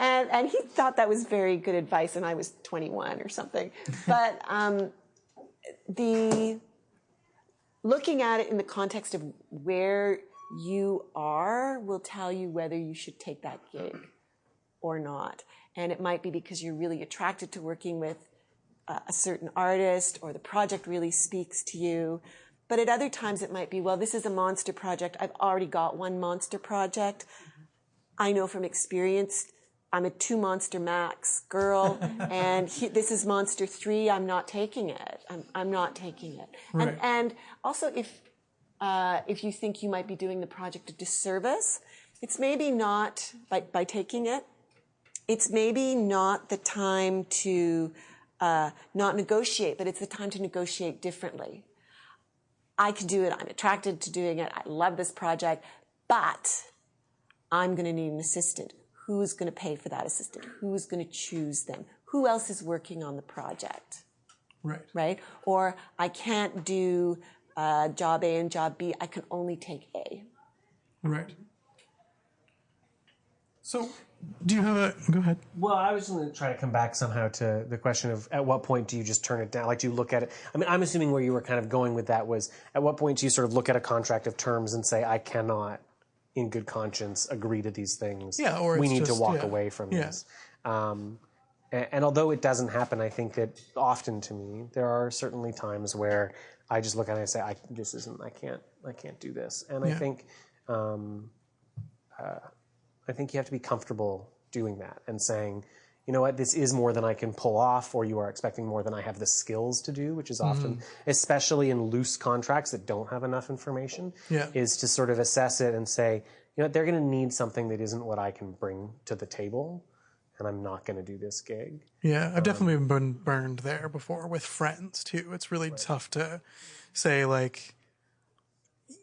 And he thought that was very good advice, and I was 21 or something. But looking at it in the context of where you are will tell you whether you should take that gig or not. And it might be because you're really attracted to working with a certain artist, or the project really speaks to you. But at other times it might be, well, this is a monster project. I've already got one monster project. I know from experience, I'm a 2 monster max girl, and this is monster 3. I'm not taking it. I'm not taking it. Right. And also, if you think you might be doing the project a disservice, it's maybe not by taking it. It's maybe not the time to not negotiate, but it's the time to negotiate differently. I can do it. I'm attracted to doing it. I love this project, but I'm going to need an assistant. Who's going to pay for that assistant? Who's going to choose them? Who else is working on the project? Right? Or I can't do job A and job B. I can only take A. Right. So, do you have go ahead. Well, I was going to try to come back somehow to the question of at what point do you just turn it down? Like, do you look at it? I mean, I'm assuming where you were kind of going with that was at what point do you sort of look at a contract of terms and say, I cannot, in good conscience, agree to these things. Yeah, or we it's need just, to walk away from this. And although it doesn't happen, I think that often to me, there are certainly times where I just look at it and say, I can't do this. And I think you have to be comfortable doing that and saying, you know what, this is more than I can pull off, or you are expecting more than I have the skills to do, which is often, especially in loose contracts that don't have enough information, is to sort of assess it and say, you know, they're going to need something that isn't what I can bring to the table, and I'm not going to do this gig. Yeah, I've definitely been burned there before with friends, too. It's really tough to say, like,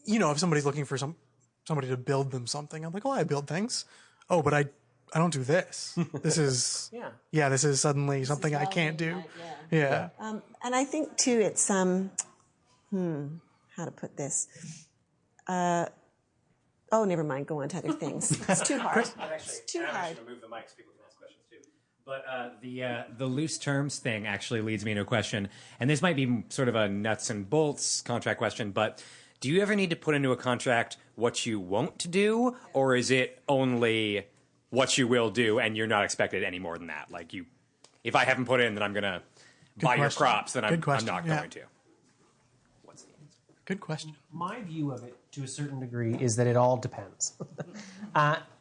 if somebody's looking for somebody to build them something, I'm like, I build things. Oh, but I don't do this. This is this is suddenly something I can't do. Yeah. And I think too, it's how to put this. Never mind. Go on to other things. It's too hard. It's too hard. Move the mic so people can ask questions too. But the loose terms thing actually leads me to a question, and this might be sort of a nuts and bolts contract question, but do you ever need to put into a contract what you won't do, or is it only what you will do and you're not expected any more than that? Like, if I haven't put in that I'm going to buy your crops, then I'm not going to. What's the answer? Good question. My view of it, to a certain degree, is that it all depends.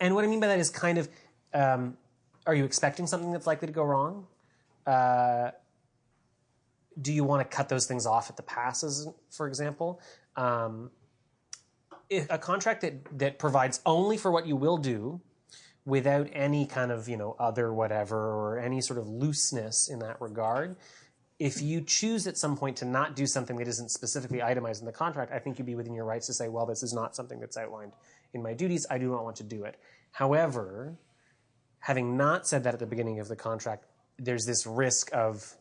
And what I mean by that is kind of, are you expecting something that's likely to go wrong? Do you want to cut those things off at the passes, for example? If a contract that provides only for what you will do without any kind of, other whatever or any sort of looseness in that regard, if you choose at some point to not do something that isn't specifically itemized in the contract, I think you'd be within your rights to say, well, this is not something that's outlined in my duties. I do not want to do it. However, having not said that at the beginning of the contract, there's this risk of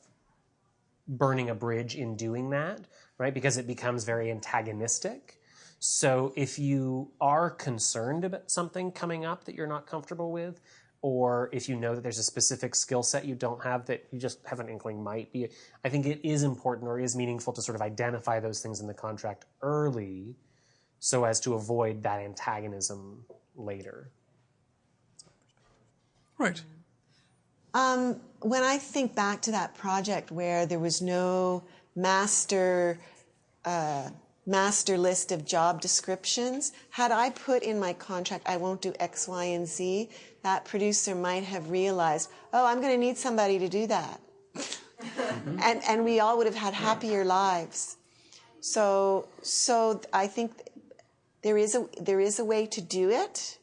burning a bridge in doing that, right? Because it becomes very antagonistic. So if you are concerned about something coming up that you're not comfortable with, or if you know that there's a specific skill set you don't have that you just have an inkling might be, I think it is important or is meaningful to sort of identify those things in the contract early so as to avoid that antagonism later. Right. When I think back to that project where there was no master list of job descriptions, had I put in my contract, I won't do X, Y, and Z, that producer might have realized, oh, I'm going to need somebody to do that. and we all would have had happier lives. So I think there is a way to do it.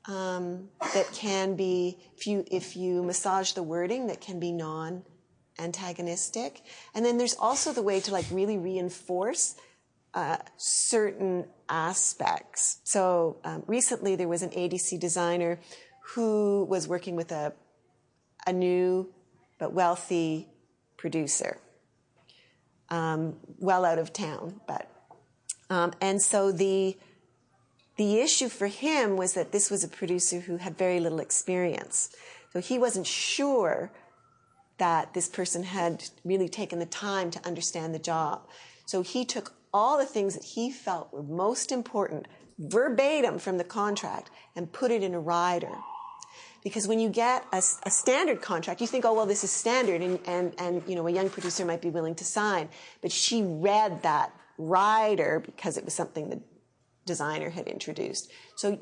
That can be, if you massage the wording, that can be non-antagonistic. And then there's also the way to like really reinforce certain aspects. So recently there was an ADC designer who was working with a new but wealthy producer, well out of town, but and so the issue for him was that this was a producer who had very little experience. So he wasn't sure that this person had really taken the time to understand the job. So he took all the things that he felt were most important, verbatim from the contract, and put it in a rider. Because when you get a standard contract, you think, oh, well, this is standard, and you know, a young producer might be willing to sign. But she read that rider because it was something the designer had introduced. So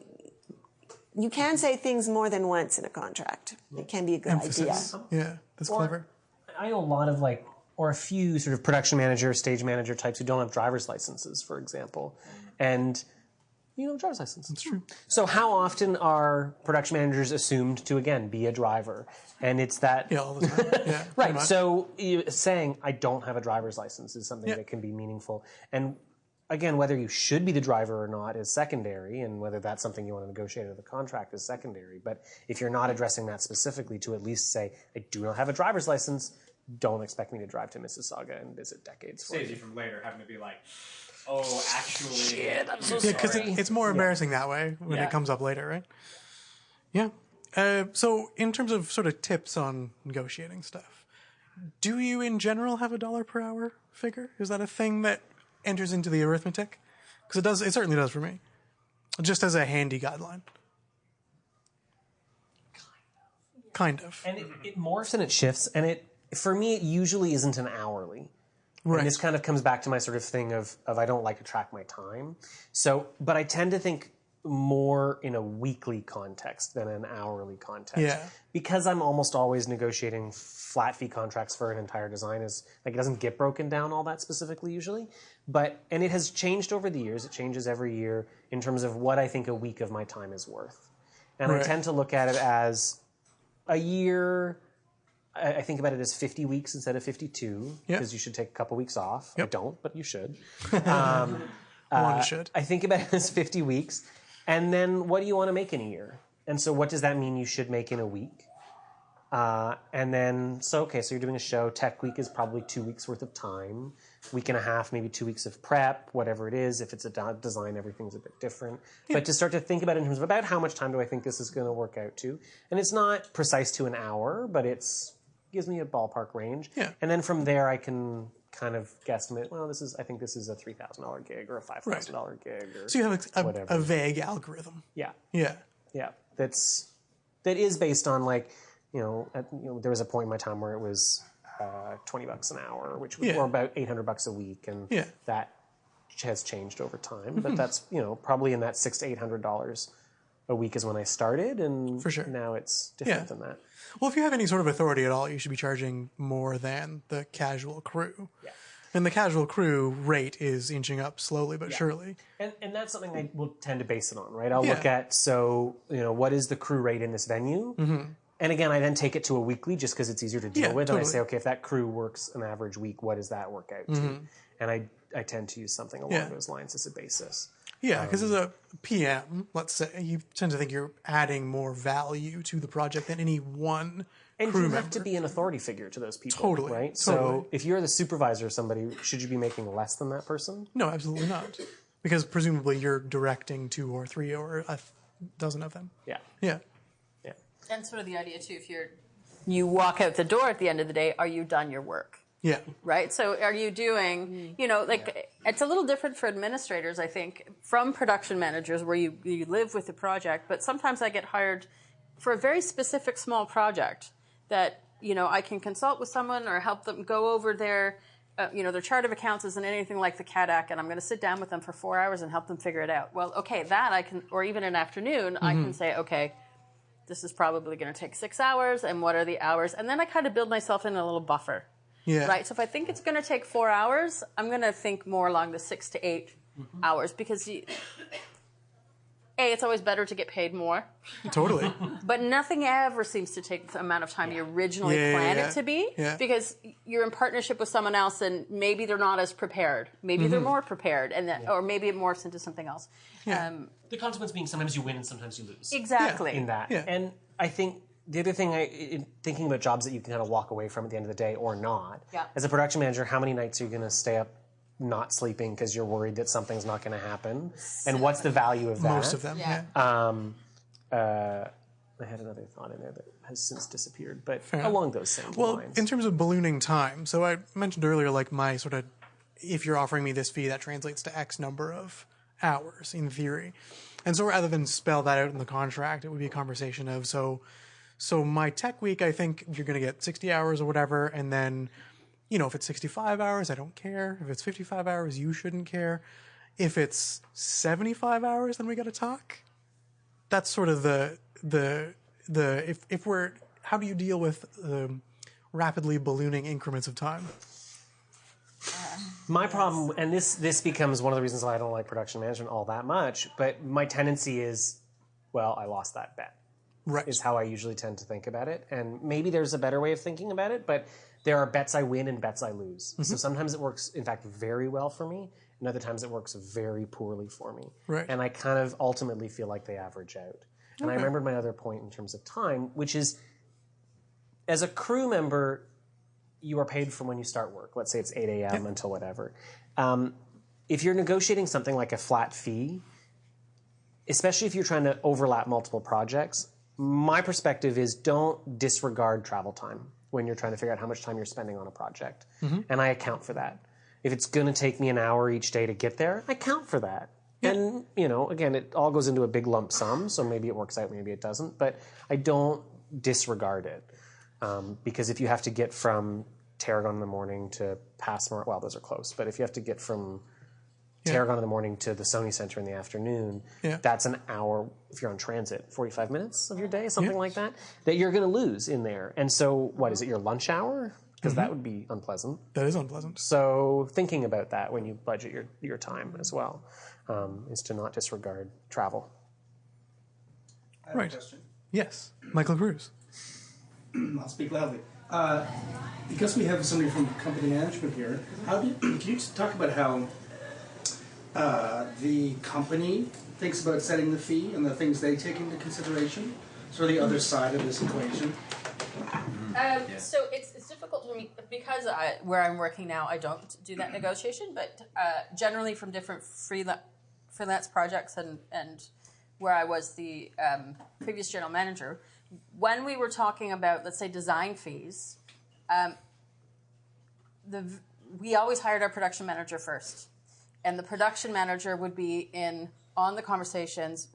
you can say things more than once in a contract. It can be a good Emphasis. idea. Yeah, that's clever. I know a lot of or a few sort of production manager, stage manager types who don't have driver's licenses, for example. And you know, driver's license. That's true. So how often are production managers assumed to, again, be a driver? And it's that... Yeah, all the time. Yeah, right. So saying, I don't have a driver's license is something that can be meaningful. And again, whether you should be the driver or not is secondary, and whether that's something you want to negotiate in the contract is secondary. But if you're not addressing that specifically, to at least say, I do not have a driver's license, don't expect me to drive to Mississauga and visit decades for Saves you from later having to be like, oh, actually... Shit, I'm so sorry. Yeah, because it's more embarrassing that way when it comes up later, right? Yeah. So in terms of sort of tips on negotiating stuff, do you in general have a $1 per hour figure? Is that a thing that enters into the arithmetic? Because it certainly does for me. Just as a handy guideline. Kind of. And it morphs and it shifts, and for me, it usually isn't an hourly. Right. And this kind of comes back to my sort of thing of I don't like to track my time. So, but I tend to think more in a weekly context than an hourly context. Yeah. Because I'm almost always negotiating flat fee contracts for an entire design. It doesn't get broken down all that specifically usually. And it has changed over the years. It changes every year in terms of what I think a week of my time is worth. And I tend to look at it as a year... I think about it as 50 weeks instead of 52, because you should take a couple weeks off. Yep. I don't, but you should. One should. I think about it as 50 weeks. And then what do you want to make in a year? And so what does that mean you should make in a week? And then, so you're doing a show. Tech week is probably 2 weeks worth of time. Week and a half, maybe 2 weeks of prep, whatever it is. If it's a design, everything's a bit different. Yeah. But to start to think about it in terms of about how much time do I think this is going to work out to? And it's not precise to an hour, but gives me a ballpark range. Yeah. And then from there I can kind of guesstimate, well, I think this is a $3,000 gig or a $5,000 gig or so you have a vague algorithm. Yeah. Yeah. Yeah. That is based on there was a point in my time where it was $20 an hour, which was or about $800 a week, and that has changed over time. But that's probably in that $600 to $800 a week is when I started, and for sure. Now it's different than that. Well, if you have any sort of authority at all, you should be charging more than the casual crew. Yeah. And the casual crew rate is inching up slowly but surely. And that's something I will tend to base it on, right? I'll look at, what is the crew rate in this venue? Mm-hmm. And again, I then take it to a weekly just because it's easier to deal with. Totally. And I say, okay, if that crew works an average week, what does that work out to? And I tend to use something along those lines as a basis. Yeah, because as a PM, let's say, you tend to think you're adding more value to the project than any one And crew you member. have to be an authority figure to those people, Totally, right? totally. So if you're the supervisor of somebody, should you be making less than that person? No, absolutely not. Because presumably you're directing 2 or 3 or a dozen of them. Yeah. Yeah. Yeah. And sort of the idea too, if you walk out the door at the end of the day, are you done your work? Yeah. Right? So are you doing, it's a little different for administrators, I think, from production managers where you live with the project, but sometimes I get hired for a very specific small project that, I can consult with someone or help them go over their chart of accounts isn't anything like the CADAC, and I'm going to sit down with them for 4 hours and help them figure it out. Well, okay, that I can, or even an afternoon, I can say, okay, this is probably going to take 6 hours, and what are the hours? And then I kind of build myself in a little buffer. Yeah. Right. So if I think it's going to take 4 hours, I'm going to think more along the 6 to 8 hours because it's always better to get paid more. Totally. But nothing ever seems to take the amount of time you originally planned it to be because you're in partnership with someone else and maybe they're not as prepared. Maybe they're more prepared or maybe it morphs into something else. Yeah. The consequence being sometimes you win and sometimes you lose. Exactly. In that. Yeah. And I think the other thing, in thinking about jobs that you can kind of walk away from at the end of the day or not, as a production manager, how many nights are you going to stay up not sleeping because you're worried that something's not going to happen? And what's the value of that? Most of them, yeah. I had another thought in there that has since disappeared, but along those same lines. In terms of ballooning time, so I mentioned earlier, like my sort of, if you're offering me this fee, that translates to X number of hours in theory. And so rather than spell that out in the contract, it would be a conversation of, so my tech week, I think you're going to get 60 hours or whatever, and then, if it's 65 hours, I don't care. If it's 55 hours, you shouldn't care. If it's 75 hours, then we got to talk. That's sort of if we're, how do you deal with rapidly ballooning increments of time? My problem, and this becomes one of the reasons why I don't like production management all that much, but my tendency is, well, I lost that bet. Right. Is how I usually tend to think about it. And maybe there's a better way of thinking about it, but there are bets I win and bets I lose. So sometimes it works, in fact, very well for me, and other times it works very poorly for me. Right. And I kind of ultimately feel like they average out. And I remembered my other point in terms of time, which is, as a crew member, you are paid from when you start work. Let's say it's 8 a.m. until whatever. If you're negotiating something like a flat fee, especially if you're trying to overlap multiple projects, my perspective is don't disregard travel time when you're trying to figure out how much time you're spending on a project. And I account for that. If it's going to take me an hour each day to get there, I account for that. And, again, it all goes into a big lump sum, so maybe it works out, maybe it doesn't. But I don't disregard it. Because if you have to get from Tarragon in the morning to Passmore, well, those are close. But if you have to get from Tarragon in the morning to the Sony Center in the afternoon, that's an hour, if you're on transit, 45 minutes of your day, something like that you're going to lose in there. And so, what, is it your lunch hour? Because that would be unpleasant. That is unpleasant. So thinking about that when you budget your time as well is to not disregard travel. I have a question. Yes. Michael Cruz. I'll speak loudly. Because we have somebody from company management here, can you talk about how the company thinks about setting the fee and the things they take into consideration? Sort of the other side of this equation. So it's difficult for me because where I'm working now, I don't do that negotiation. But generally, from different freelance projects and where I was the previous general manager, when we were talking about, let's say, design fees, we always hired our production manager first, and the production manager would be in on the conversations,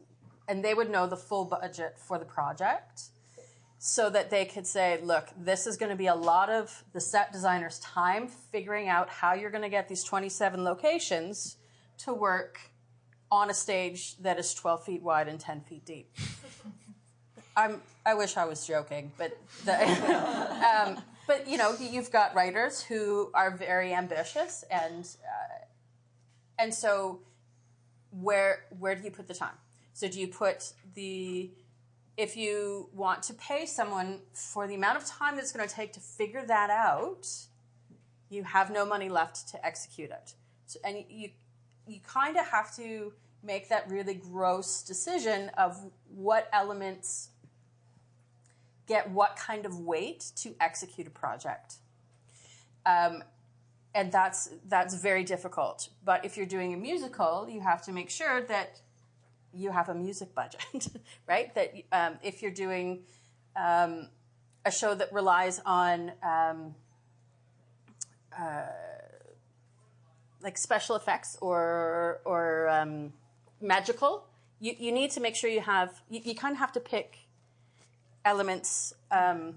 and they would know the full budget for the project, so that they could say, look, this is going to be a lot of the set designer's time figuring out how you're going to get these 27 locations to work on a stage that is 12 feet wide and 10 feet deep. I wish I was joking, but you've got writers who are very ambitious, and so where do you put the time? So do you put if you want to pay someone for the amount of time that's going to take to figure that out, you have no money left to execute it. So, and you kind of have to make that really gross decision of what elements get what kind of weight to execute a project. And that's very difficult. But if you're doing a musical, you have to make sure that you have a music budget, right? That if you're doing a show that relies on like special effects or magical, you need to make sure you have, you kind of have to pick elements, and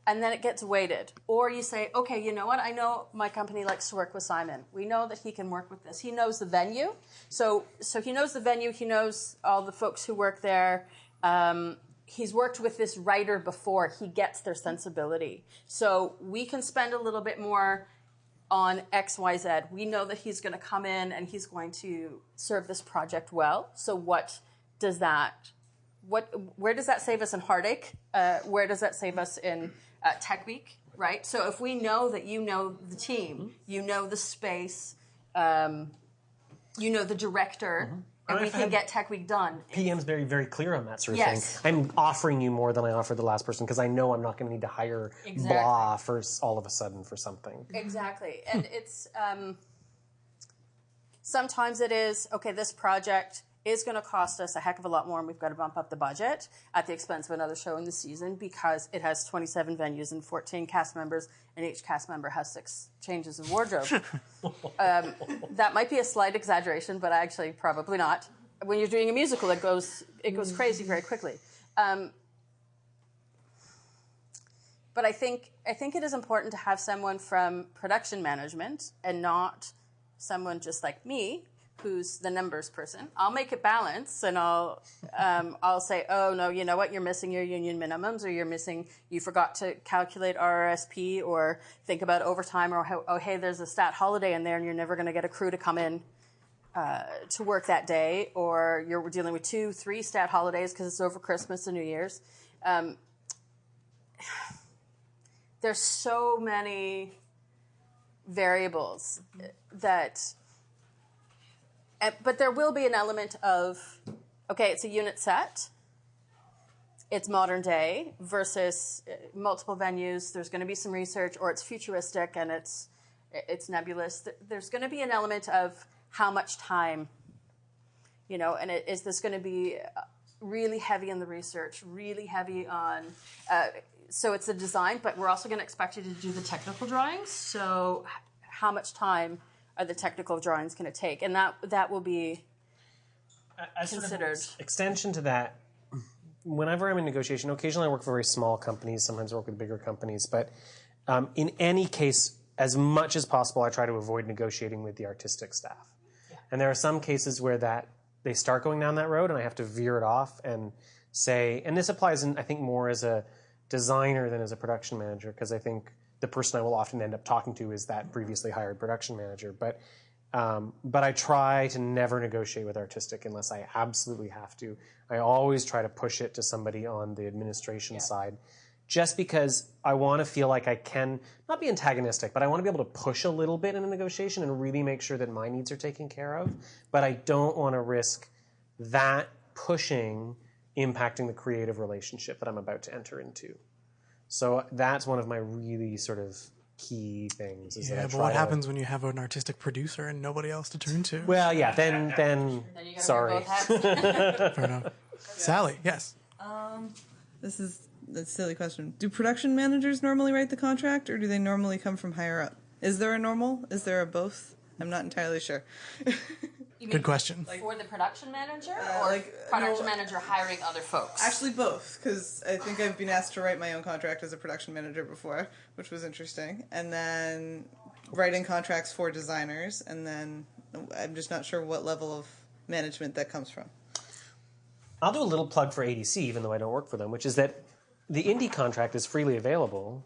then it gets weighted. Or you say, okay, you know what? I know my company likes to work with Simon. We know that he can work with this. He knows the venue. So he knows the venue. He knows all the folks who work there. He's worked with this writer before. He gets their sensibility. So we can spend a little bit more on X, Y, Z. We know that he's going to come in and he's going to serve this project well. So what does that... where does that save us in heartache? Where does that save us in Tech Week, right? So if we know that you know the team, you know the space, you know the director, and we can get Tech Week done. PM's very, very clear on that sort of Yes. thing. I'm offering you more than I offered the last person because I know I'm not going to need to hire blah for all of a sudden for something. Exactly. And it's sometimes it is, okay, this project is going to cost us a heck of a lot more, and we've got to bump up the budget at the expense of another show in the season because it has 27 venues and 14 cast members, and each cast member has 6 changes of wardrobe. That might be a slight exaggeration, but actually probably not. When you're doing a musical, it goes crazy very quickly. But I think it is important to have someone from production management and not someone just like me, who's the numbers person. I'll make it balance, and I'll say, oh no, you know what? You're missing your union minimums, or you forgot to calculate RRSP, or think about overtime, or hey, there's a stat holiday in there, and you're never going to get a crew to come in to work that day, or you're dealing with 2-3 stat holidays because it's over Christmas and New Year's. There's so many variables that. But there will be an element of, okay, it's a unit set, it's modern day, versus multiple venues, there's going to be some research, or it's futuristic and it's nebulous. There's going to be an element of how much time, and is this going to be really heavy in the research, really heavy on, so it's the design, but we're also going to expect you to do the technical drawings, so how much time are the technical drawings going to take? And that will be considered. Sort of extension to that, whenever I'm in negotiation, occasionally I work for very small companies, sometimes I work with bigger companies, but in any case, as much as possible, I try to avoid negotiating with the artistic staff. Yeah. And there are some cases where they start going down that road, and I have to veer it off and say, and this applies, I think, more as a designer than as a production manager, because I think the person I will often end up talking to is that previously hired production manager. But I try to never negotiate with artistic unless I absolutely have to. I always try to push it to somebody on the administration side, just because I want to feel like I can, not be antagonistic, but I want to be able to push a little bit in a negotiation and really make sure that my needs are taken care of. But I don't want to risk that pushing impacting the creative relationship that I'm about to enter into. So that's one of my really sort of key things. Is that but what happens when you have an artistic producer and nobody else to turn to? Well, yeah, then sorry. Fair enough. Sally, yes. This is a silly question. Do production managers normally write the contract, or do they normally come from higher up? Is there a normal? Is there a both? I'm not entirely sure. Good question. For the production manager, or production manager hiring other folks? Actually, both, because I think I've been asked to write my own contract as a production manager before, which was interesting. And then writing contracts for designers, and then I'm just not sure what level of management that comes from. I'll do a little plug for ADC, even though I don't work for them, which is that the indie contract is freely available.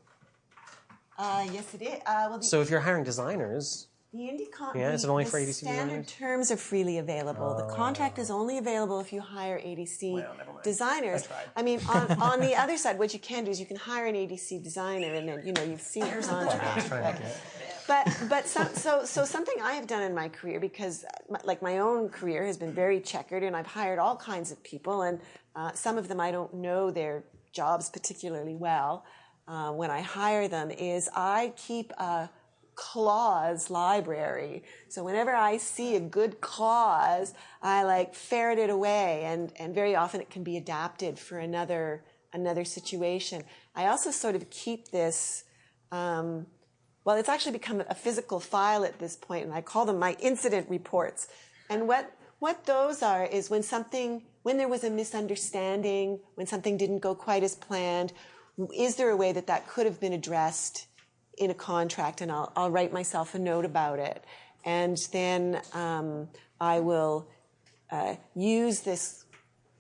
Yes, it is. So if you're hiring designers... The indie is it only for ADC standard designers? terms are freely available. The contract is only available if you hire ADC designers. I mean, on the other side, what you can do is you can hire an ADC designer, and then you've seen the contract. but so something I have done in my career, because my own career has been very checkered, and I've hired all kinds of people, and some of them I don't know their jobs particularly well. When I hire them, is I keep a clause library. So whenever I see a good clause, I ferret it away, and very often it can be adapted for another situation. I also sort of keep this. Well, it's actually become a physical file at this point, and I call them my incident reports. And what those are is when there was a misunderstanding, when something didn't go quite as planned, is there a way that could have been addressed in a contract? And I'll write myself a note about it. And then I will use this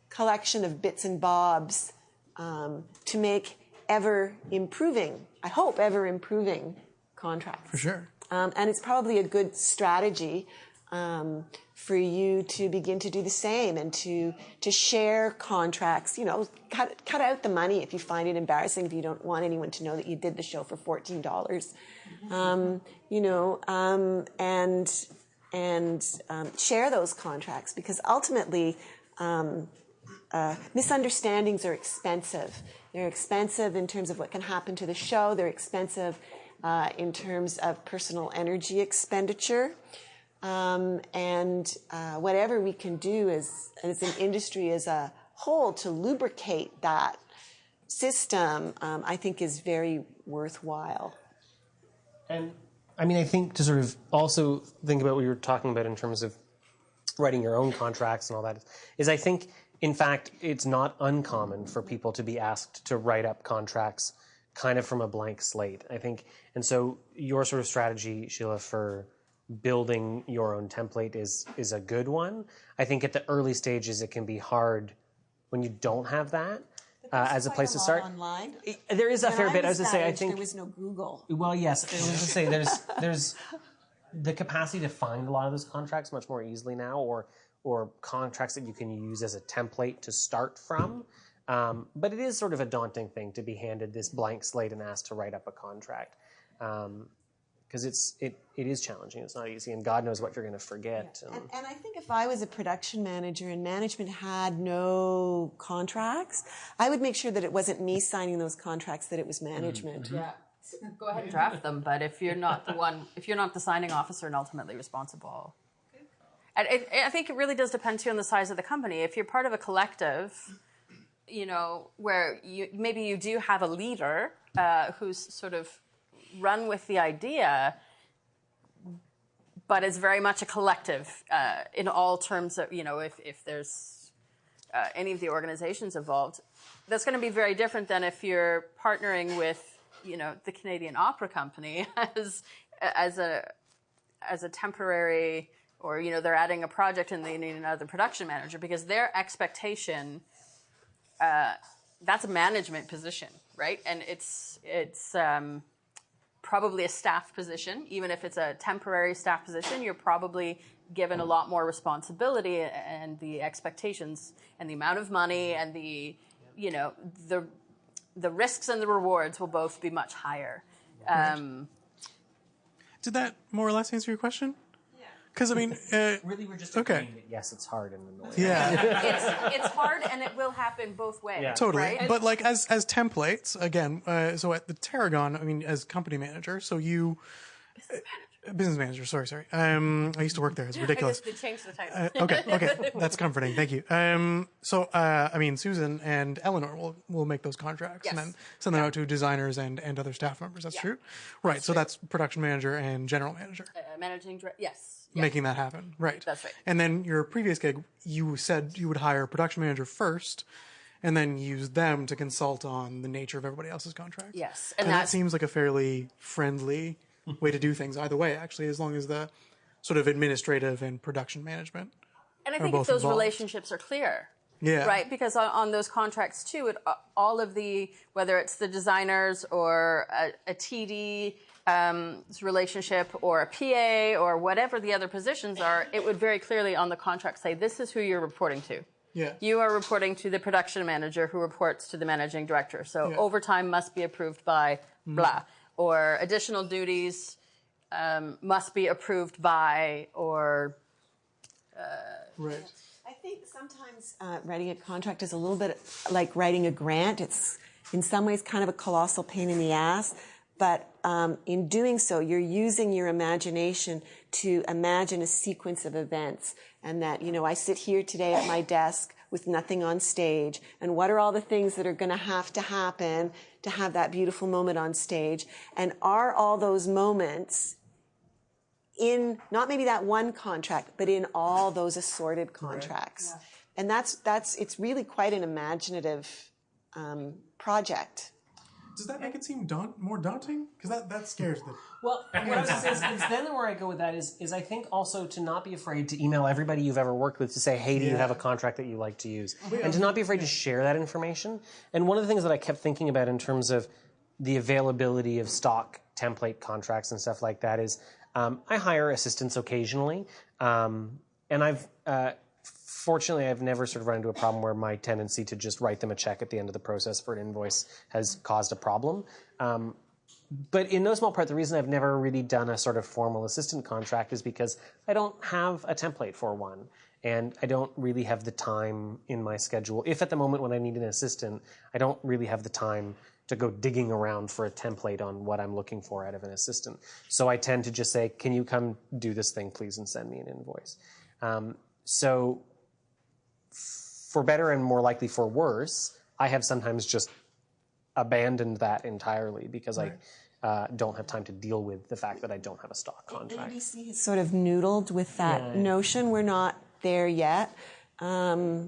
collection of bits and bobs to make ever improving contracts. For sure. And it's probably a good strategy for you to begin to do the same, and to share contracts. Cut out the money if you find it embarrassing, if you don't want anyone to know that you did the show for $14. And share those contracts, because ultimately misunderstandings are expensive. They're expensive in terms of what can happen to the show. They're expensive in terms of personal energy expenditure. And whatever we can do as an industry as a whole to lubricate that system, I think is very worthwhile. And I mean, I think to sort of also think about what you were talking about in terms of writing your own contracts and all that, is I think, in fact, it's not uncommon for people to be asked to write up contracts kind of from a blank slate, I think. And so your sort of strategy, Shiela, for building your own template is a good one. I think at the early stages it can be hard when you don't have that as a place to start. Online. There is a fair bit. I was going to say, I think there was no Google. Well, yes, I was going to say there's the capacity to find a lot of those contracts much more easily now, or contracts that you can use as a template to start from. But it is sort of a daunting thing to be handed this blank slate and asked to write up a contract. Because it is challenging. It's not easy, and God knows what you're going to forget. Yeah. And I think if I was a production manager and management had no contracts, I would make sure that it wasn't me signing those contracts, that it was management. Yeah. Go ahead and draft them, but if you're not the signing officer and ultimately responsible. And I think it really does depend too on the size of the company. If you're part of a collective, where maybe you do have a leader who's sort of run with the idea, but it's very much a collective in all terms of, if there's any of the organizations involved, that's going to be very different than if you're partnering with, the Canadian Opera Company as a temporary, or, they're adding a project and they need another production manager, because their expectation, that's a management position, right? And it's probably a staff position. Even if it's a temporary staff position, you're probably given a lot more responsibility, and the expectations and the amount of money and the risks and the rewards will both be much higher. Did that more or less answer your question? Because really, we're just agreeing that yes, it's hard and annoying. Yeah, it's hard, and it will happen both ways. Yeah. Totally. Right? But as templates, again, so at the Tarragon, as company manager, so you business manager. Sorry. I used to work there. It's ridiculous. They changed the title. Okay, that's comforting. Thank you. So Susan and Eleanor will make those contracts and then send them out to designers and other staff members. That's true, right? So that's production manager and general manager. Managing director. Yes. Making that happen, right? That's right. And then your previous gig, you said you would hire a production manager first, and then use them to consult on the nature of everybody else's contracts. Yes, and that seems like a fairly friendly way to do things. Either way, actually, as long as the sort of administrative and production management. And I think if those relationships are clear. Yeah. Right, because on those contracts too, all of the, whether it's the designers or a TD relationship or a PA or whatever the other positions are, it would very clearly on the contract say, this is who you're reporting to. Yeah. You are reporting to the production manager who reports to the managing director. So overtime must be approved by blah. Or additional duties must be approved by, or Right. I think sometimes writing a contract is a little bit like writing a grant. It's in some ways kind of a colossal pain in the ass, but in doing so, you're using your imagination to imagine a sequence of events. And that, I sit here today at my desk with nothing on stage, and what are all the things that are going to happen to have that beautiful moment on stage? And are all those moments in not maybe that one contract, but in all those assorted contracts? Right. Yeah. And it's really quite an imaginative project. Does that make it seem more daunting? Because that scares them. Well, what I was going to say is then where I go with that is I think also to not be afraid to email everybody you've ever worked with to say, hey, do you have a contract that you like to use? And to not be afraid to share that information. And one of the things that I kept thinking about in terms of the availability of stock template contracts and stuff like that is I hire assistants occasionally. And fortunately, I've never sort of run into a problem where my tendency to just write them a check at the end of the process for an invoice has caused a problem. But in no small part, the reason I've never really done a sort of formal assistant contract is because I don't have a template for one. And I don't really have the time in my schedule. If at the moment when I need an assistant, I don't really have the time to go digging around for a template on what I'm looking for out of an assistant. So I tend to just say, can you come do this thing, please, and send me an invoice. So for better and more likely for worse, I have sometimes just abandoned that entirely because I don't have time to deal with the fact that I don't have a stock contract. ADC has sort of noodled with that notion. We're not there yet. But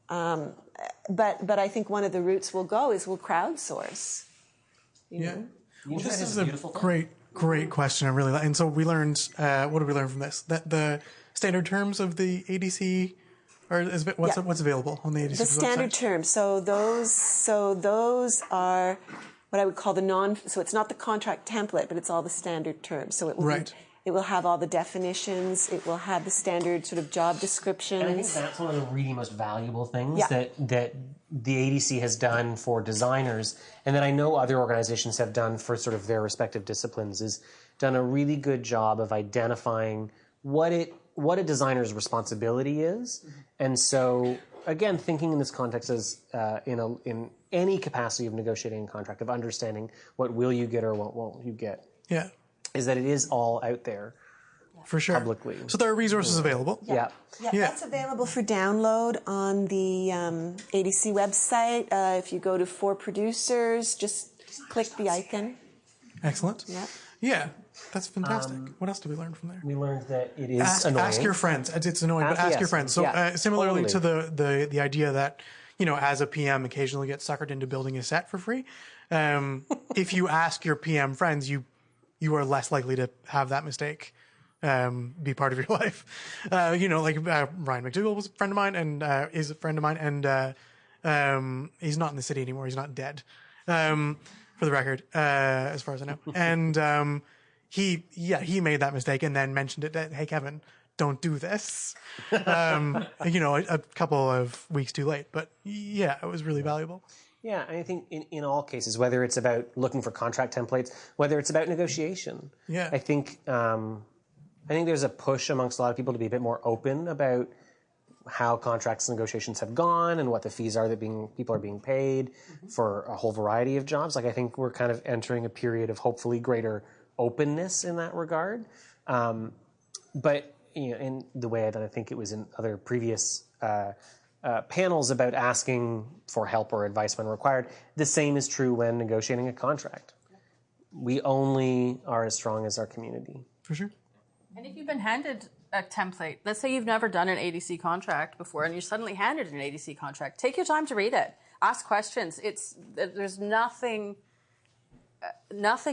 I think one of the routes we'll go is we'll crowdsource. You know? Well, this is a great question. I really like. And so we learned. What did we learn from this? That the standard terms of the ADC, what's available on the ADC website? The standard terms. So those are what I would call the non. So it's not the contract template, but it's all the standard terms. So it will it will have all the definitions. It will have the standard sort of job descriptions. And I think that's one of the really most valuable things that the ADC has done for designers, and that I know other organizations have done for sort of their respective disciplines, is done a really good job of identifying what a designer's responsibility is. And so, again, thinking in this context as in any capacity of negotiating a contract, of understanding what will you get or what won't you get. Yeah. Is that it is all out there. For sure. Publicly. So there are resources available. Yeah, that's available for download on the ADC website. If you go to For Producers, just click the icon. Excellent. Yeah, that's fantastic. What else did we learn from there? We learned that it is annoying. Ask your friends. It's annoying, but ask your friends. So similarly to the idea that, as a PM occasionally get suckered into building a set for free, if you ask your PM friends, you are less likely to have that mistake be part of your life. Ryan McDougall was a friend of mine and is a friend of mine, and he's not in the city anymore. He's not dead, for the record, as far as I know. And he made that mistake and then mentioned it that, hey, Kevin, don't do this. A couple of weeks too late, but it was really valuable. Yeah, I think in all cases, whether it's about looking for contract templates, whether it's about negotiation, I think there's a push amongst a lot of people to be a bit more open about how contracts negotiations have gone and what the fees are that people are being paid for a whole variety of jobs. Like, I think we're kind of entering a period of hopefully greater openness in that regard. But in the way that I think it was in other previous panels about asking for help or advice when required, the same is true when negotiating a contract. We only are as strong as our community. For sure. And if you've been handed a template, let's say you've never done an ADC contract before and you're suddenly handed an ADC contract, take your time to read it. Ask questions. There's nothing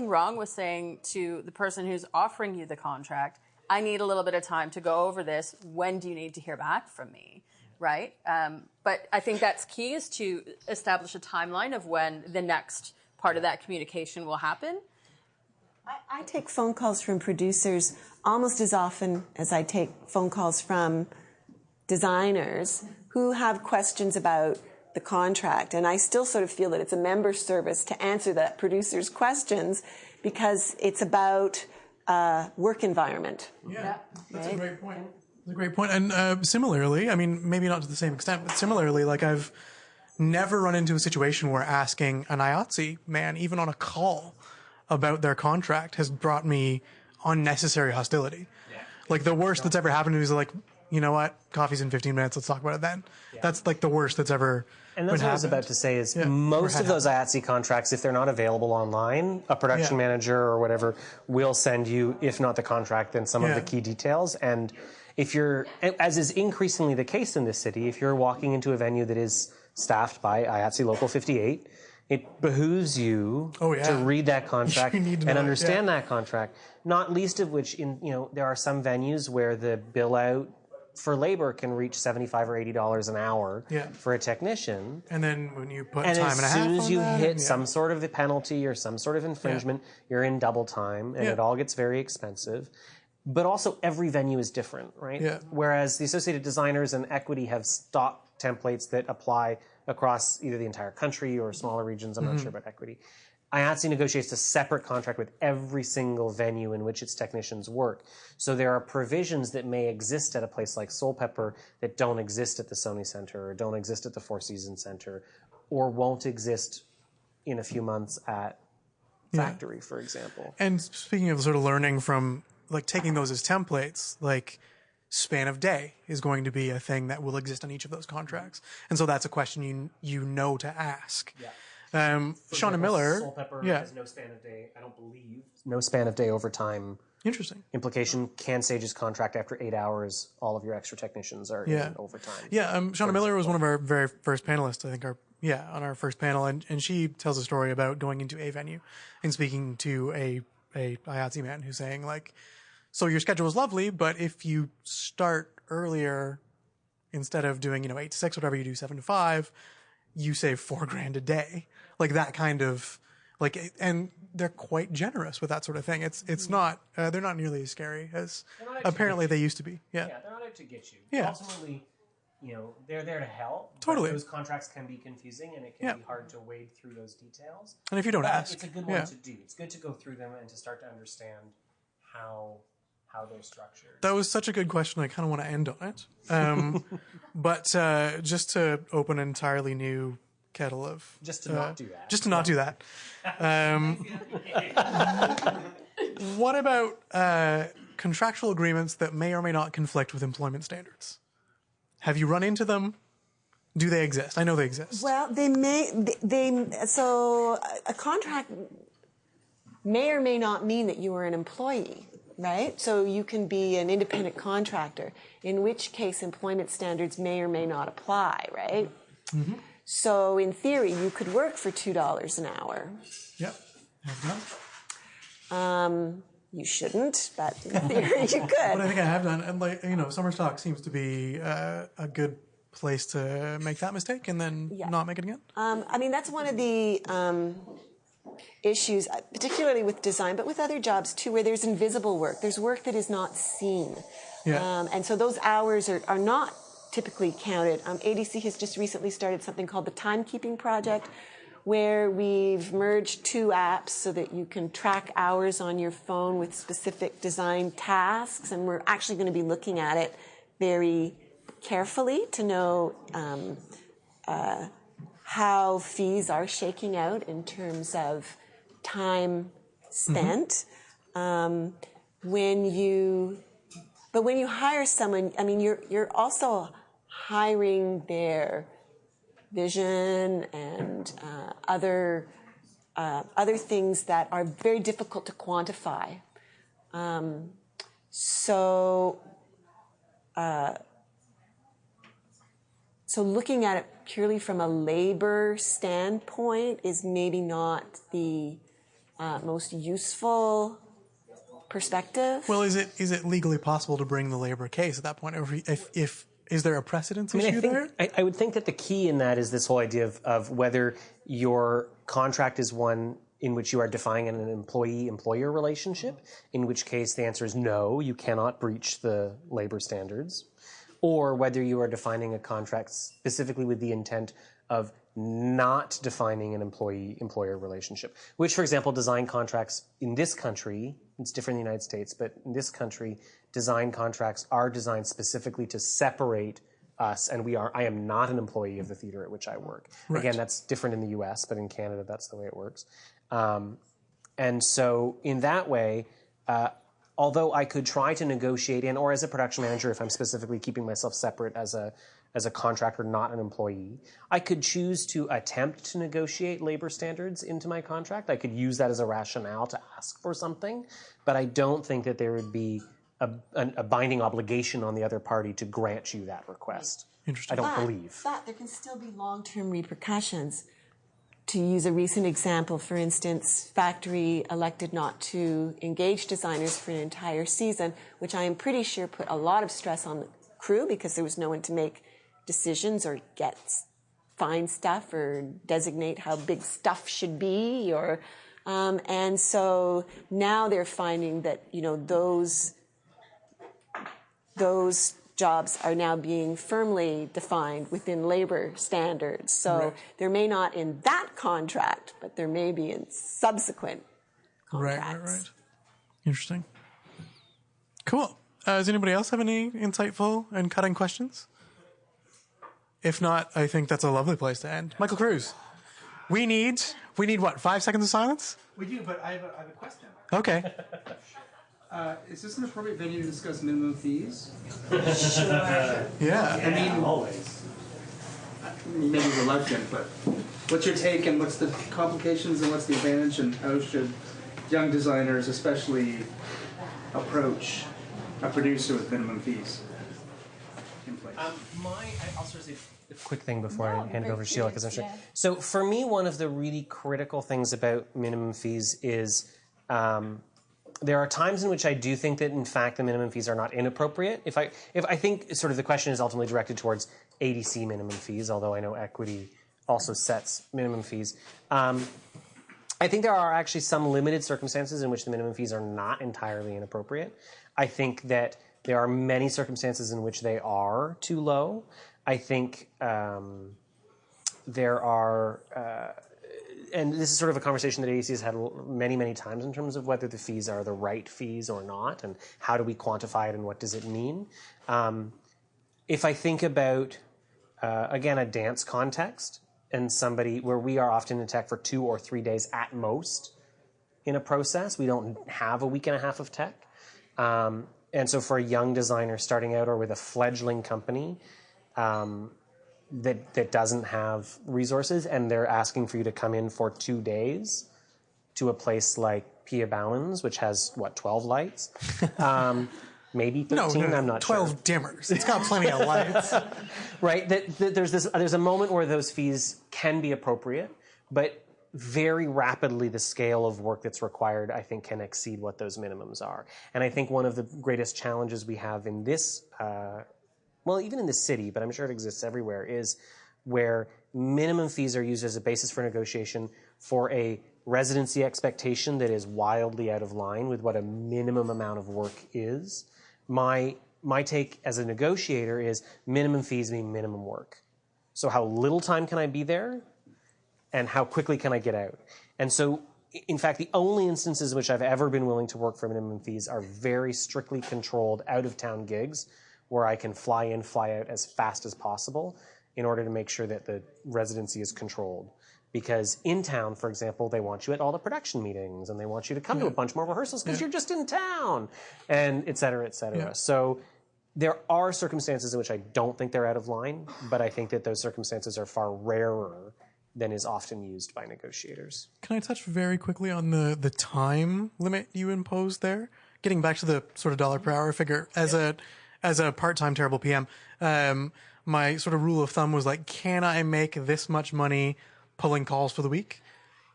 wrong with saying to the person who's offering you the contract, I need a little bit of time to go over this. When do you need to hear back from me? Right? But I think that's key, is to establish a timeline of when the next part of that communication will happen. I take phone calls from producers almost as often as I take phone calls from designers who have questions about the contract. And I still sort of feel that it's a member service to answer that producer's questions, because it's about work environment. Yeah, that's a great point. That's a great point. And similarly, I mean, maybe not to the same extent, but similarly, like I've never run into a situation where asking an IATSE man, even on a call, about their contract has brought me unnecessary hostility. Yeah. Like the worst that's ever happened to me is like, you know what, coffee's in 15 minutes, let's talk about it then. Yeah. That's like the worst that's ever And that's what I was about to say is most of those IATSE contracts, if they're not available online, a production manager or whatever will send you, if not the contract, then some of the key details. And if you're, as is increasingly the case in this city, if you're walking into a venue that is staffed by IATSE Local 58, it behooves you to read that contract and understand that contract. Not least of which, there are some venues where the bill out for labor can reach $75 or $80 an hour for a technician. And then when you put and time and a half on as soon as you that, hit some sort of a penalty or some sort of infringement, you're in double time, and it all gets very expensive. But also, every venue is different, right? Yeah. Whereas the Associated Designers and Equity have stock templates that apply across either the entire country or smaller regions. I'm not sure about Equity. IATSE negotiates a separate contract with every single venue in which its technicians work. So there are provisions that may exist at a place like Soul Pepper that don't exist at the Sony Center or don't exist at the Four Seasons Center or won't exist in a few months at Factory, for example. And speaking of sort of learning from, like, taking those as templates, like, span of day is going to be a thing that will exist on each of those contracts. And so that's a question you know to ask. Yeah. Shauna Miller. Soul Pepper has no span of day, I don't believe. No span of day overtime. Interesting. Implication, CanSage's contract after 8 hours, all of your extra technicians are in overtime. Yeah, Shauna Miller was one of our very first panelists, I think, on our first panel, and she tells a story about going into a venue and speaking to a IATSE man who's saying, like, so your schedule is lovely, but if you start earlier, instead of doing, 8 to 6, whatever you do, 7 to 5, you save $4,000 a day. Like that kind of, like, and they're quite generous with that sort of thing. It's not, they're not nearly as scary as apparently they used to be. Yeah. Yeah, they're not out to get you. Yeah. Ultimately, they're there to help. Totally. Those contracts can be confusing and it can be hard to wade through those details. And if you don't ask. It's a good one to do. It's good to go through them and to start to understand how they're structured. That was such a good question. I kind of want to end on it. But just to open an entirely new kettle of... Just to not do that. Just to not do that. What about contractual agreements that may or may not conflict with employment standards? Have you run into them? Do they exist? I know they exist. Well, they may... So a contract may or may not mean that you are an employee. Right? So you can be an independent contractor, in which case employment standards may or may not apply, right? Mm-hmm. So in theory, you could work for $2 an hour. Yep. You shouldn't, but in theory you could. But I think I have done. And Summer Stock seems to be a good place to make that mistake and then not make it again. That's one of the... issues, particularly with design, but with other jobs too, where there's invisible work. There's work that is not seen. Yeah. And so those hours are not typically counted. ADC has just recently started something called the Timekeeping Project, where we've merged 2 apps so that you can track hours on your phone with specific design tasks. And we're actually going to be looking at it very carefully to know how fees are shaking out in terms of time spent. Mm-hmm. When you hire someone, you're also hiring their vision and other things that are very difficult to quantify. So looking at it purely from a labor standpoint is maybe not the most useful perspective. Well, is it legally possible to bring the labor case at that point? If is there a precedence issue there? I would think that the key in that is this whole idea of whether your contract is one in which you are defining an employee-employer relationship, in which case the answer is no, you cannot breach the labor standards, or whether you are defining a contract specifically with the intent of not defining an employee-employer relationship, which, for example, design contracts in this country, it's different in the United States, but in this country, design contracts are designed specifically to separate us, and I am not an employee of the theater at which I work. Right. Again, that's different in the US, but in Canada, that's the way it works. And so in that way, although I could try to negotiate in, or as a production manager, if I'm specifically keeping myself separate as a contractor, not an employee, I could choose to attempt to negotiate labor standards into my contract. I could use that as a rationale to ask for something, but I don't think that there would be a binding obligation on the other party to grant you that request. Interesting. I don't believe. But there can still be long-term repercussions. To use a recent example, for instance, Factory elected not to engage designers for an entire season, which I am pretty sure put a lot of stress on the crew because there was no one to make decisions or find stuff or designate how big stuff should be, or and so now they're finding that those jobs are now being firmly defined within labor standards. So there may not in that contract, but there may be in subsequent contracts. Right. Interesting. Cool. Does anybody else have any insightful and cutting questions? If not, I think that's a lovely place to end. Michael Cruz, we need what, 5 seconds of silence? We do, but I have a question. Okay. Is this an appropriate venue to discuss minimum fees? Yeah. I mean, always. Maybe reluctant, but what's your take and what's the complications and what's the advantage and how should young designers especially approach a producer with minimum fees in place? I'll sort of say a quick thing before I hand it over to Sheila, because I'm sure. So for me, one of the really critical things about minimum fees is there are times in which I do think that, in fact, the minimum fees are not inappropriate. If I think sort of the question is ultimately directed towards ADC minimum fees, although I know Equity also sets minimum fees. I think there are actually some limited circumstances in which the minimum fees are not entirely inappropriate. I think that there are many circumstances in which they are too low. I think there are... and this is sort of a conversation that ADC has had many, many times in terms of whether the fees are the right fees or not, and how do we quantify it and what does it mean. If I think about, again, a dance context and somebody where we are often in tech for 2 or 3 days at most in a process, we don't have a week and a half of tech. And so for a young designer starting out or with a fledgling company, that doesn't have resources, and they're asking for you to come in for 2 days to a place like Pia Bowens, which has, 12 lights? Maybe 13, I'm not 12 sure. dimmers. It's got plenty of lights. Right, there's a moment where those fees can be appropriate, but very rapidly the scale of work that's required, I think, can exceed what those minimums are. And I think one of the greatest challenges we have in this even in the city, but I'm sure it exists everywhere, is where minimum fees are used as a basis for negotiation for a residency expectation that is wildly out of line with what a minimum amount of work is. My take as a negotiator is minimum fees mean minimum work. So how little time can I be there, and how quickly can I get out? And so, in fact, the only instances in which I've ever been willing to work for minimum fees are very strictly controlled out-of-town gigs, where I can fly in, fly out as fast as possible in order to make sure that the residency is controlled. Because in town, for example, they want you at all the production meetings, and they want you to come to a bunch more rehearsals because you're just in town, and et cetera, et cetera. Yeah. So there are circumstances in which I don't think they're out of line, but I think that those circumstances are far rarer than is often used by negotiators. Can I touch very quickly on the time limit you imposed there? Getting back to the sort of dollar per hour figure, as a part-time terrible PM, my sort of rule of thumb was like, can I make this much money pulling calls for the week?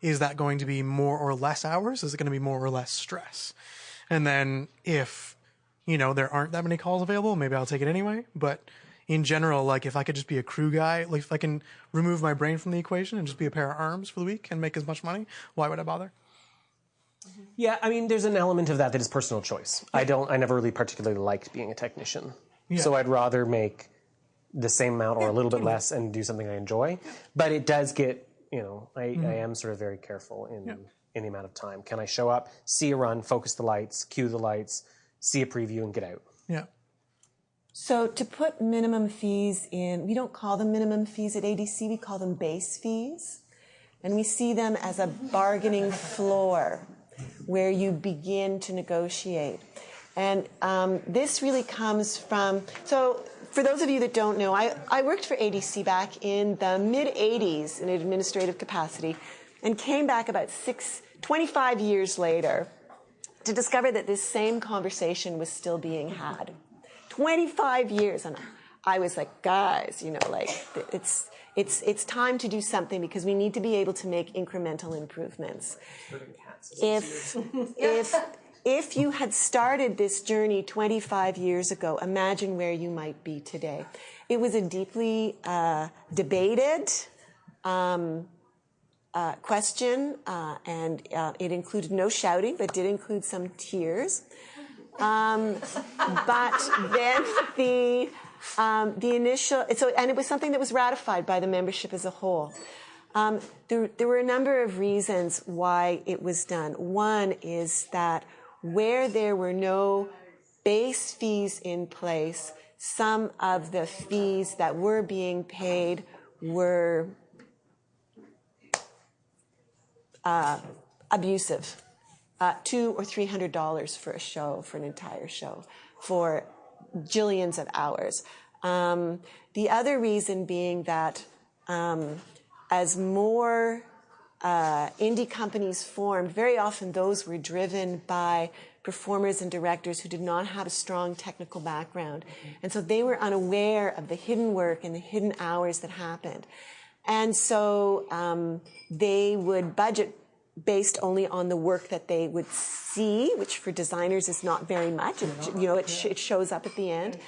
Is that going to be more or less hours? Is it going to be more or less stress? And then if, there aren't that many calls available, maybe I'll take it anyway. But in general, like if I could just be a crew guy, like if I can remove my brain from the equation and just be a pair of arms for the week and make as much money, why would I bother? Yeah, I mean, there's an element of that is personal choice. I never really particularly liked being a technician. Yeah. So I'd rather make the same amount or a little bit less and do something I enjoy. But it does get, I am sort of very careful in the amount of time. Can I show up, see a run, focus the lights, cue the lights, see a preview, and get out? Yeah. So to put minimum fees in, we don't call them minimum fees at ADC, we call them base fees. And we see them as a bargaining floor where you begin to negotiate. And this really comes from, so for those of you that don't know, I worked for ADC back in the mid-'80s in an administrative capacity and came back about 25 years later to discover that this same conversation was still being had. 25 years. And I was like, guys, it's time to do something because we need to be able to make incremental improvements. If you had started this journey 25 years ago, imagine where you might be today. It was a deeply debated question, and it included no shouting, but did include some tears. But then the initial, and it was something that was ratified by the membership as a whole. There were a number of reasons why it was done. One is that where there were no base fees in place, some of the fees that were being paid were abusive. $200 or $300 for a show, for an entire show, for jillions of hours. The other reason being that as more indie companies formed, very often those were driven by performers and directors who did not have a strong technical background. And so they were unaware of the hidden work and the hidden hours that happened. And so they would budget based only on the work that they would see, which for designers is not very much. It shows up at the end.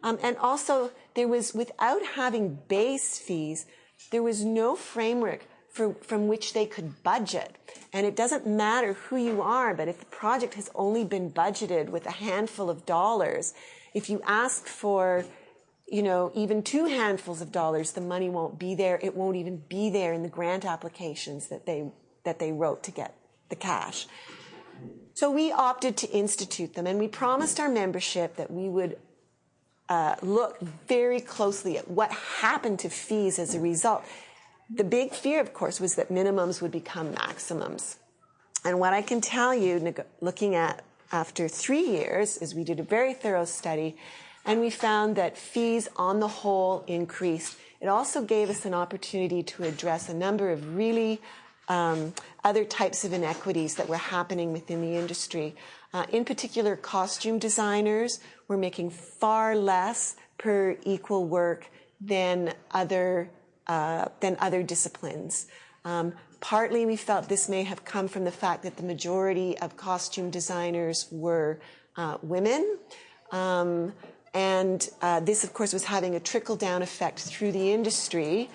And also, there was, without having base fees, there was no framework from which they could budget. And it doesn't matter who you are, but if the project has only been budgeted with a handful of dollars, if you ask for, even 2 handfuls of dollars, the money won't be there. It won't even be there in the grant applications that they wrote to get the cash. So we opted to institute them, and we promised our membership that we would look very closely at what happened to fees as a result. The big fear, of course, was that minimums would become maximums. And what I can tell you, looking at after 3 years, is we did a very thorough study, and we found that fees on the whole increased. It also gave us an opportunity to address a number of really other types of inequities that were happening within the industry. In particular, costume designers were making far less per equal work than other disciplines. Partly, we felt this may have come from the fact that the majority of costume designers were women. And this, of course, was having a trickle-down effect through the industry,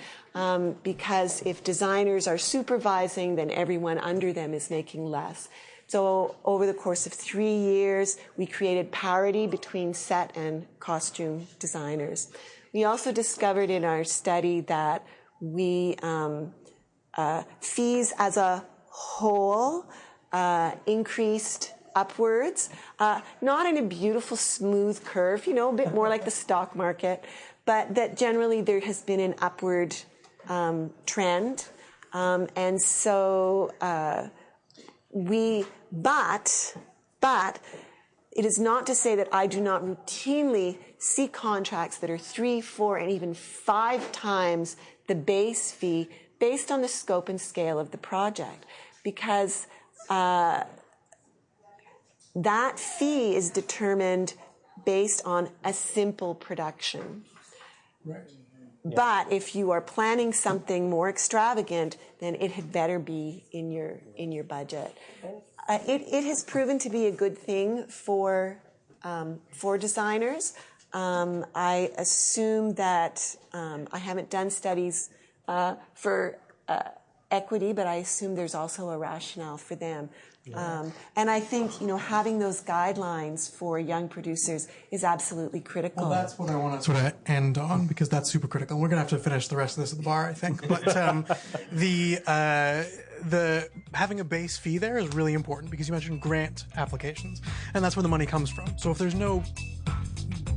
because if designers are supervising, then everyone under them is making less. So over the course of 3 years, we created parity between set and costume designers. We also discovered in our study that fees as a whole increased upwards, not in a beautiful smooth curve, a bit more like the stock market, but that generally there has been an upward trend. And so but it is not to say that I do not routinely see contracts that are 3, 4, and even 5 times the base fee based on the scope and scale of the project, because that fee is determined based on a simple production. Right. But if you are planning something more extravagant, then it had better be in your budget. It has proven to be a good thing for designers. I assume that I haven't done studies for equity, but I assume there's also a rationale for them. And I think, having those guidelines for young producers is absolutely critical. Well, that's what I want to sort of end on, because that's super critical. We're going to have to finish the rest of this at the bar, I think. But the having a base fee there is really important, because you mentioned grant applications, and that's where the money comes from. So if there's no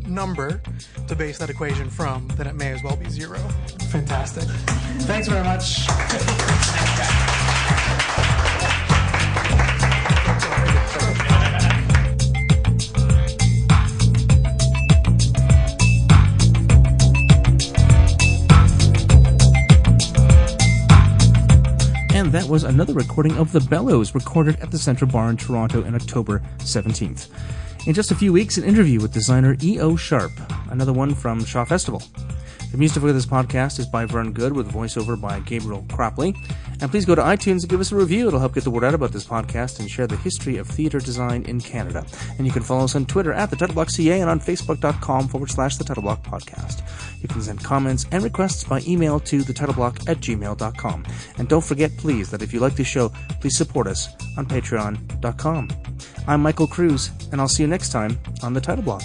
number to base that equation from, then it may as well be zero. Fantastic. Thanks very much. And that was another recording of The Bellows, recorded at the Central Bar in Toronto on October 17th. In just a few weeks, an interview with designer E.O. Sharp, another one from Shaw Festival. The music for this podcast is by Vern Good, with voiceover by Gabriel Cropley. And please go to iTunes and give us a review. It'll help get the word out about this podcast and share the history of theatre design in Canada. And you can follow us on Twitter at TheTitleBlockCA and on Facebook.com/TheTitleBlock Podcast. You can send comments and requests by email to TheTitleBlock@gmail.com. And don't forget, please, that if you like the show, please support us on Patreon.com. I'm Michael Cruz, and I'll see you next time on The Title Block.